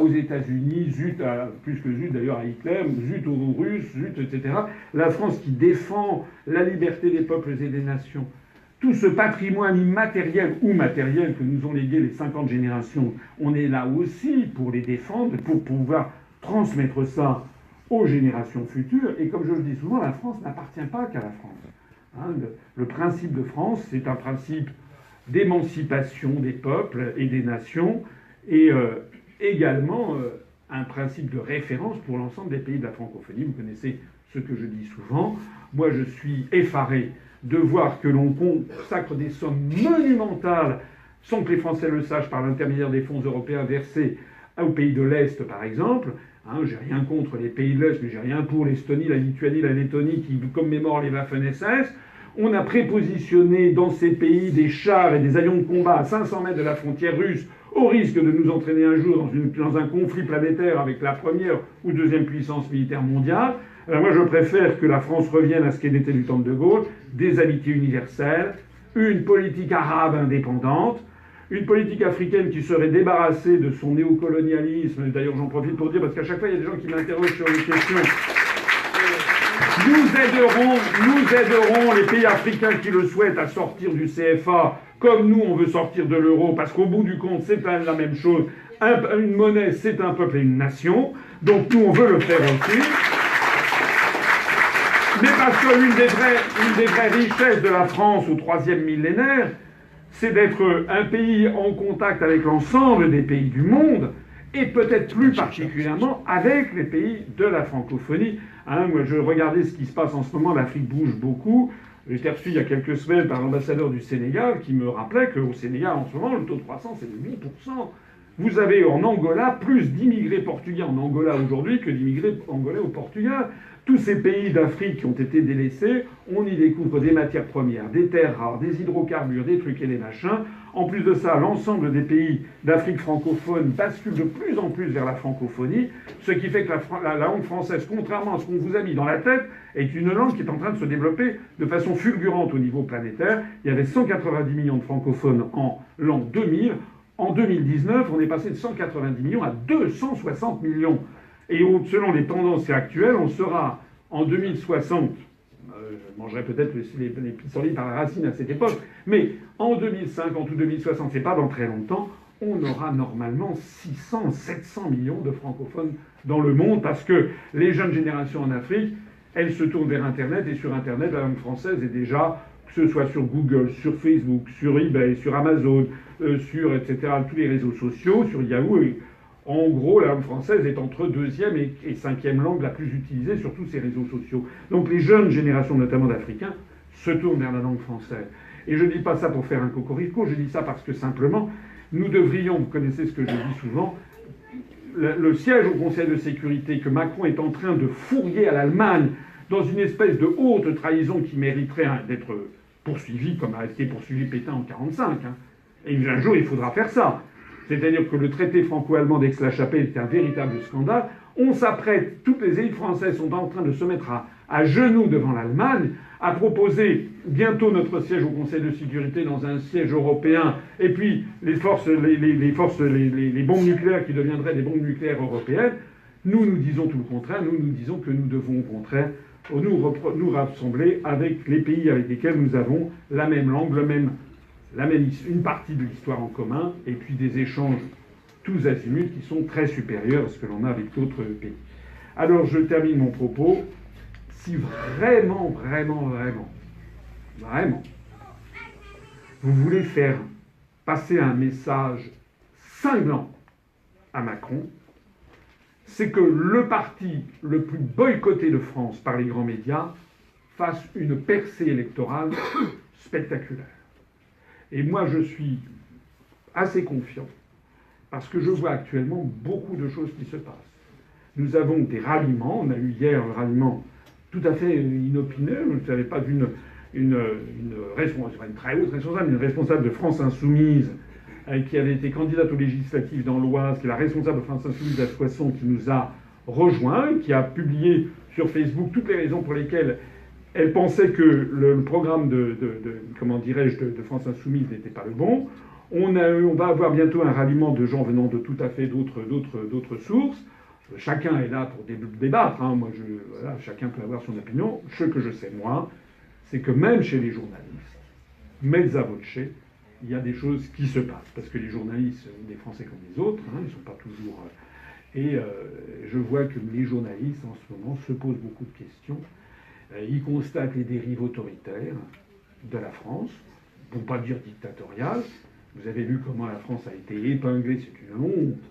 aux États-Unis, zut, plus que zut d'ailleurs à Hitler, zut aux Russes, zut, etc. La France qui défend la liberté des peuples et des nations. Tout ce patrimoine immatériel ou matériel que nous ont légué les 50 générations, on est là aussi pour les défendre, pour pouvoir transmettre ça aux générations futures. Et comme je le dis souvent, la France n'appartient pas qu'à la France. Hein, le principe de France, c'est un principe d'émancipation des peuples et des nations, et également un principe de référence pour l'ensemble des pays de la francophonie. Vous connaissez ce que je dis souvent. Moi, je suis effaré de voir que l'on consacre des sommes monumentales, sans que les Français le sachent, par l'intermédiaire des fonds européens versés aux pays de l'Est, par exemple. Hein, j'ai rien contre les pays de l'Est, mais j'ai rien pour l'Estonie, la Lituanie, la Lettonie, qui commémorent les Waffen-SS. On a prépositionné dans ces pays des chars et des avions de combat à 500 mètres de la frontière russe, au risque de nous entraîner un jour dans un conflit planétaire avec la première ou deuxième puissance militaire mondiale. Alors moi, je préfère que la France revienne à ce qu'elle était du temps de Gaulle, des amitiés universelles, une politique arabe indépendante, une politique africaine qui serait débarrassée de son néocolonialisme. D'ailleurs, j'en profite pour dire, parce qu'à chaque fois, il y a des gens qui m'interrogent sur les questions. Nous aiderons les pays africains qui le souhaitent à sortir du CFA, comme nous on veut sortir de l'euro, parce qu'au bout du compte, c'est pas la même chose. Une monnaie, c'est un peuple et une nation. Donc nous, on veut le faire aussi. Mais parce que l'une des vraies richesses de la France au 3e millénaire, c'est d'être un pays en contact avec l'ensemble des pays du monde, et peut-être plus particulièrement avec les pays de la francophonie. Moi, je regardais ce qui se passe en ce moment, l'Afrique bouge beaucoup. J'ai été reçu il y a quelques semaines par l'ambassadeur du Sénégal qui me rappelait qu'au Sénégal, en ce moment, le taux de croissance est de 8%. Vous avez en Angola plus d'immigrés portugais en Angola aujourd'hui que d'immigrés angolais au Portugal. Tous ces pays d'Afrique qui ont été délaissés, on y découvre des matières premières, des terres rares, des hydrocarbures, des trucs et des machins. En plus de ça, l'ensemble des pays d'Afrique francophone basculent de plus en plus vers la francophonie, ce qui fait que la langue française, contrairement à ce qu'on vous a mis dans la tête, est une langue qui est en train de se développer de façon fulgurante au niveau planétaire. Il y avait 190 millions de francophones en l'an 2000. En 2019, on est passé de 190 millions à 260 millions. Et selon les tendances actuelles, on sera en 2060, je mangerai peut-être les pissenlits par la racine à cette époque, mais en 2050 ou 2060, c'est pas dans très longtemps, on aura normalement 600, 700 millions de francophones dans le monde, parce que les jeunes générations en Afrique, elles se tournent vers Internet, et sur Internet, la langue française est déjà, que ce soit sur Google, sur Facebook, sur eBay, sur Amazon, sur etc., tous les réseaux sociaux, sur Yahoo. En gros, la langue française est entre deuxième et cinquième langue la plus utilisée sur tous ces réseaux sociaux. Donc les jeunes générations, notamment d'Africains, se tournent vers la langue française. Et je ne dis pas ça pour faire un cocorico, je dis ça parce que simplement, nous devrions, vous connaissez ce que je dis souvent, le siège au Conseil de sécurité que Macron est en train de fourguer à l'Allemagne dans une espèce de haute trahison qui mériterait d'être poursuivie comme a été poursuivi Pétain en 1945. Et un jour, il faudra faire ça. C'est-à-dire que le traité franco-allemand d'Aix-la-Chapelle est un véritable scandale. On s'apprête, toutes les élites françaises sont en train de se mettre à genoux devant l'Allemagne, à proposer bientôt notre siège au Conseil de sécurité dans un siège européen, et puis les bombes nucléaires qui deviendraient des bombes nucléaires européennes. Nous disons tout le contraire. Nous disons que nous devons au contraire nous rassembler avec les pays avec lesquels nous avons la même langue, une partie de l'histoire en commun, et puis des échanges tous azimuts qui sont très supérieurs à ce que l'on a avec d'autres pays. Alors je termine mon propos. Si vraiment, vous voulez faire passer un message cinglant à Macron, c'est que le parti le plus boycotté de France par les grands médias fasse une percée électorale spectaculaire. Et moi, je suis assez confiant, parce que je vois actuellement beaucoup de choses qui se passent. Nous avons des ralliements. On a eu hier un ralliement tout à fait inopiné. Je ne savais pas une très haute responsable, une responsable de France Insoumise, qui avait été candidate aux législatives dans l'Oise, qui est la responsable de France Insoumise à Soissons, qui nous a rejoints, qui a publié sur Facebook toutes les raisons pour lesquelles elle pensait que le programme de France Insoumise n'était pas le bon. On va avoir bientôt un ralliement de gens venant de tout à fait d'autres sources. Chacun est là pour débattre. Moi, chacun peut avoir son opinion. Ce que je sais, moi, c'est que même chez les journalistes, mezza voce, il y a des choses qui se passent. Parce que les journalistes sont des Français comme les autres. Ils ne sont pas toujours... je vois que les journalistes, en ce moment, se posent beaucoup de questions. Ils constatent les dérives autoritaires de la France, pour ne pas dire dictatoriales. Vous avez vu comment la France a été épinglée, c'est une honte.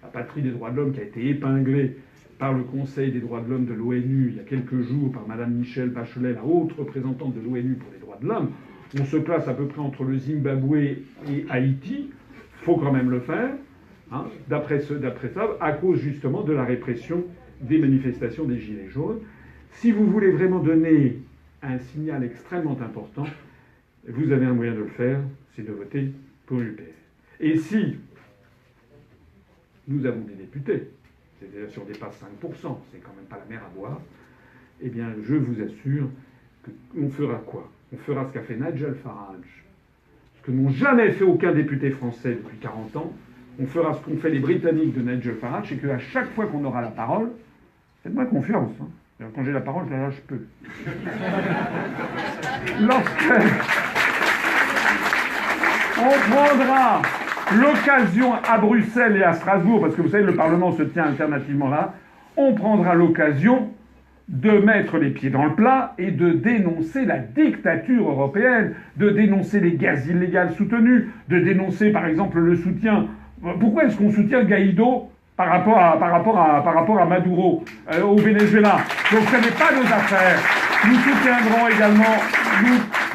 La patrie des droits de l'homme qui a été épinglée par le Conseil des droits de l'homme de l'ONU il y a quelques jours, par Madame Michelle Bachelet, la haute représentante de l'ONU pour les droits de l'homme. On se place à peu près entre le Zimbabwe et Haïti. Il faut quand même le faire, d'après ça, à cause justement de la répression des manifestations des Gilets jaunes. Si vous voulez vraiment donner un signal extrêmement important, vous avez un moyen de le faire, c'est de voter pour l'UPR. Et si nous avons des députés, c'est-à-dire si on dépasse 5%, c'est quand même pas la mer à boire, eh bien je vous assure qu'on fera quoi? On fera ce qu'a fait Nigel Farage, ce que n'ont jamais fait aucun député français depuis 40 ans. On fera ce qu'ont fait les Britanniques de Nigel Farage, et qu'à chaque fois qu'on aura la parole, faites-moi confiance, Alors, quand j'ai la parole, je la lâche peu. Lorsque on prendra l'occasion à Bruxelles et à Strasbourg, parce que vous savez, le Parlement se tient alternativement là, on prendra l'occasion de mettre les pieds dans le plat et de dénoncer la dictature européenne, de dénoncer les guerres illégales soutenues, de dénoncer par exemple le soutien. Pourquoi est-ce qu'on soutient Guaido par rapport à Maduro au Venezuela? Donc ce n'est pas nos affaires. Nous soutiendrons également,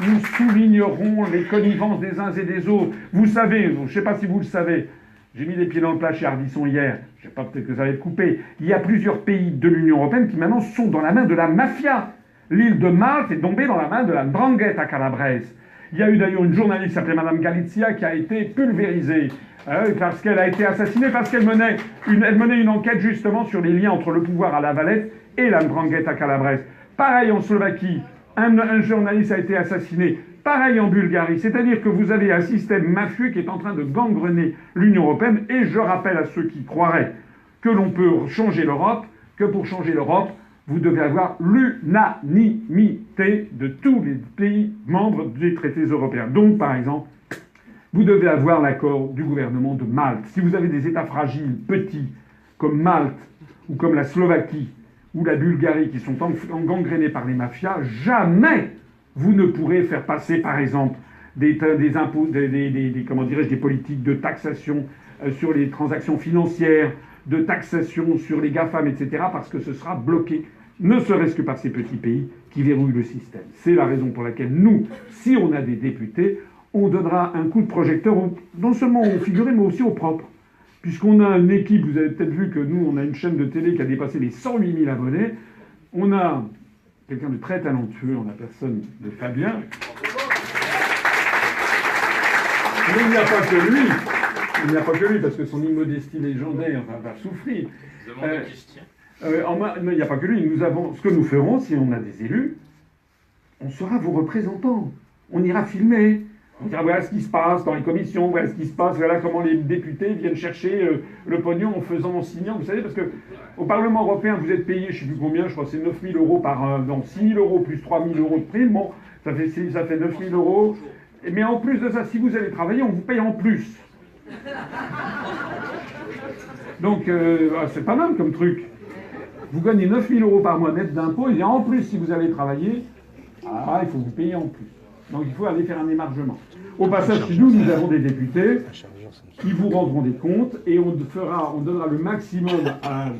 nous soulignerons les connivences des uns et des autres. Vous savez, je ne sais pas si vous le savez, j'ai mis les pieds dans le plat chez Ardisson hier, je ne sais pas, peut-être que ça va être coupé. Il y a plusieurs pays de l'Union européenne qui maintenant sont dans la main de la mafia. L'île de Malte est tombée dans la main de la 'Ndrangheta calabraise. Il y a eu d'ailleurs une journaliste qui s'appelait Madame Galizia qui a été pulvérisée parce qu'elle a été assassinée, parce qu'elle menait une enquête justement sur les liens entre le pouvoir à La Valette et la 'Ndrangheta calabraise. Pareil en Slovaquie, un journaliste a été assassiné. Pareil en Bulgarie. C'est-à-dire que vous avez un système mafieux qui est en train de gangrener l'Union européenne. Et je rappelle à ceux qui croiraient que l'on peut changer l'Europe, que pour changer l'Europe, vous devez avoir l'unanimité de tous les pays membres des traités européens. Donc, par exemple, vous devez avoir l'accord du gouvernement de Malte. Si vous avez des États fragiles, petits, comme Malte, ou comme la Slovaquie, ou la Bulgarie, qui sont gangrénés par les mafias, jamais vous ne pourrez faire passer, par exemple, des impôts, comment dirais-je, des politiques de taxation sur les transactions financières, de taxation sur les GAFAM, etc., parce que ce sera bloqué, ne serait-ce que par ces petits pays qui verrouillent le système. C'est la raison pour laquelle nous, si on a des députés, on donnera un coup de projecteur, non seulement aux figurés, mais aussi aux propres. Puisqu'on a une équipe, vous avez peut-être vu que nous, on a une chaîne de télé qui a dépassé les 108 000 abonnés. On a quelqu'un de très talentueux en la personne de Fabien. Mais il n'y a pas que lui. Il n'y a pas que lui, parce que son immodestie légendaire va souffrir. Il n'y a pas que lui. Ce que nous ferons, si on a des élus, on sera vos représentants. On ira filmer. On dira voilà ce qui se passe dans les commissions, voilà ce qui se passe, voilà comment les députés viennent chercher le pognon en signant. Vous savez, parce que au Parlement européen, vous êtes payé, je ne sais plus combien, je crois que c'est 9 000 € donc 6 000 € plus 3 000 € de prime. Bon, ça fait 9 000 €. Mais en plus de ça, si vous allez travailler, on vous paye en plus. Donc, c'est pas mal comme truc. Vous gagnez 9 000 € par mois net d'impôts, et en plus, si vous allez travailler, il faut vous payer en plus. Donc il faut aller faire un émargement. Au passage, nous avons des députés qui vous rendront des comptes et on donnera le maximum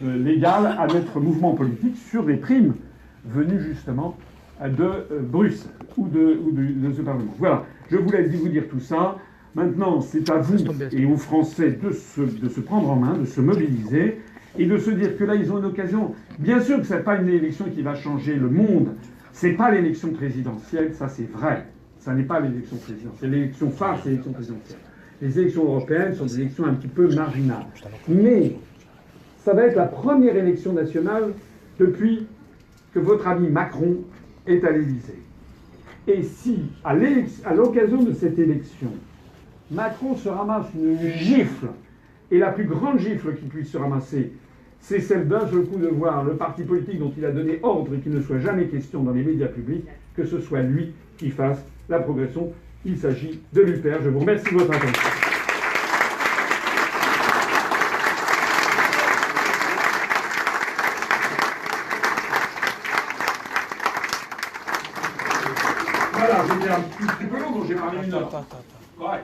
légal à notre mouvement politique sur des primes venues justement de Bruxelles ou de ce Parlement. Voilà, je voulais vous dire tout ça. Maintenant, c'est à vous et aux Français de se prendre en main, de se mobiliser et de se dire que là, ils ont une occasion. Bien sûr que ce n'est pas une élection qui va changer le monde. Ce n'est pas l'élection présidentielle, ça c'est vrai. Ça n'est pas l'élection présidentielle. L'élection phare, c'est l'élection présidentielle. Les élections européennes sont des élections un petit peu marginales. Mais ça va être la première élection nationale depuis que votre ami Macron est à l'Élysée. Et si, à l'occasion de cette élection, Macron se ramasse une gifle, et la plus grande gifle qu'il puisse se ramasser, c'est celle d'un seul coup de voir le parti politique dont il a donné ordre et qu'il ne soit jamais question dans les médias publics, que ce soit lui qui fasse la progression. Il s'agit de l'UPR. Je vous remercie de votre attention. Voilà, j'ai dit un petit peu long, donc j'ai parlé une heure. Ouais.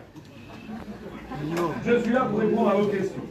Je suis là pour répondre à vos questions.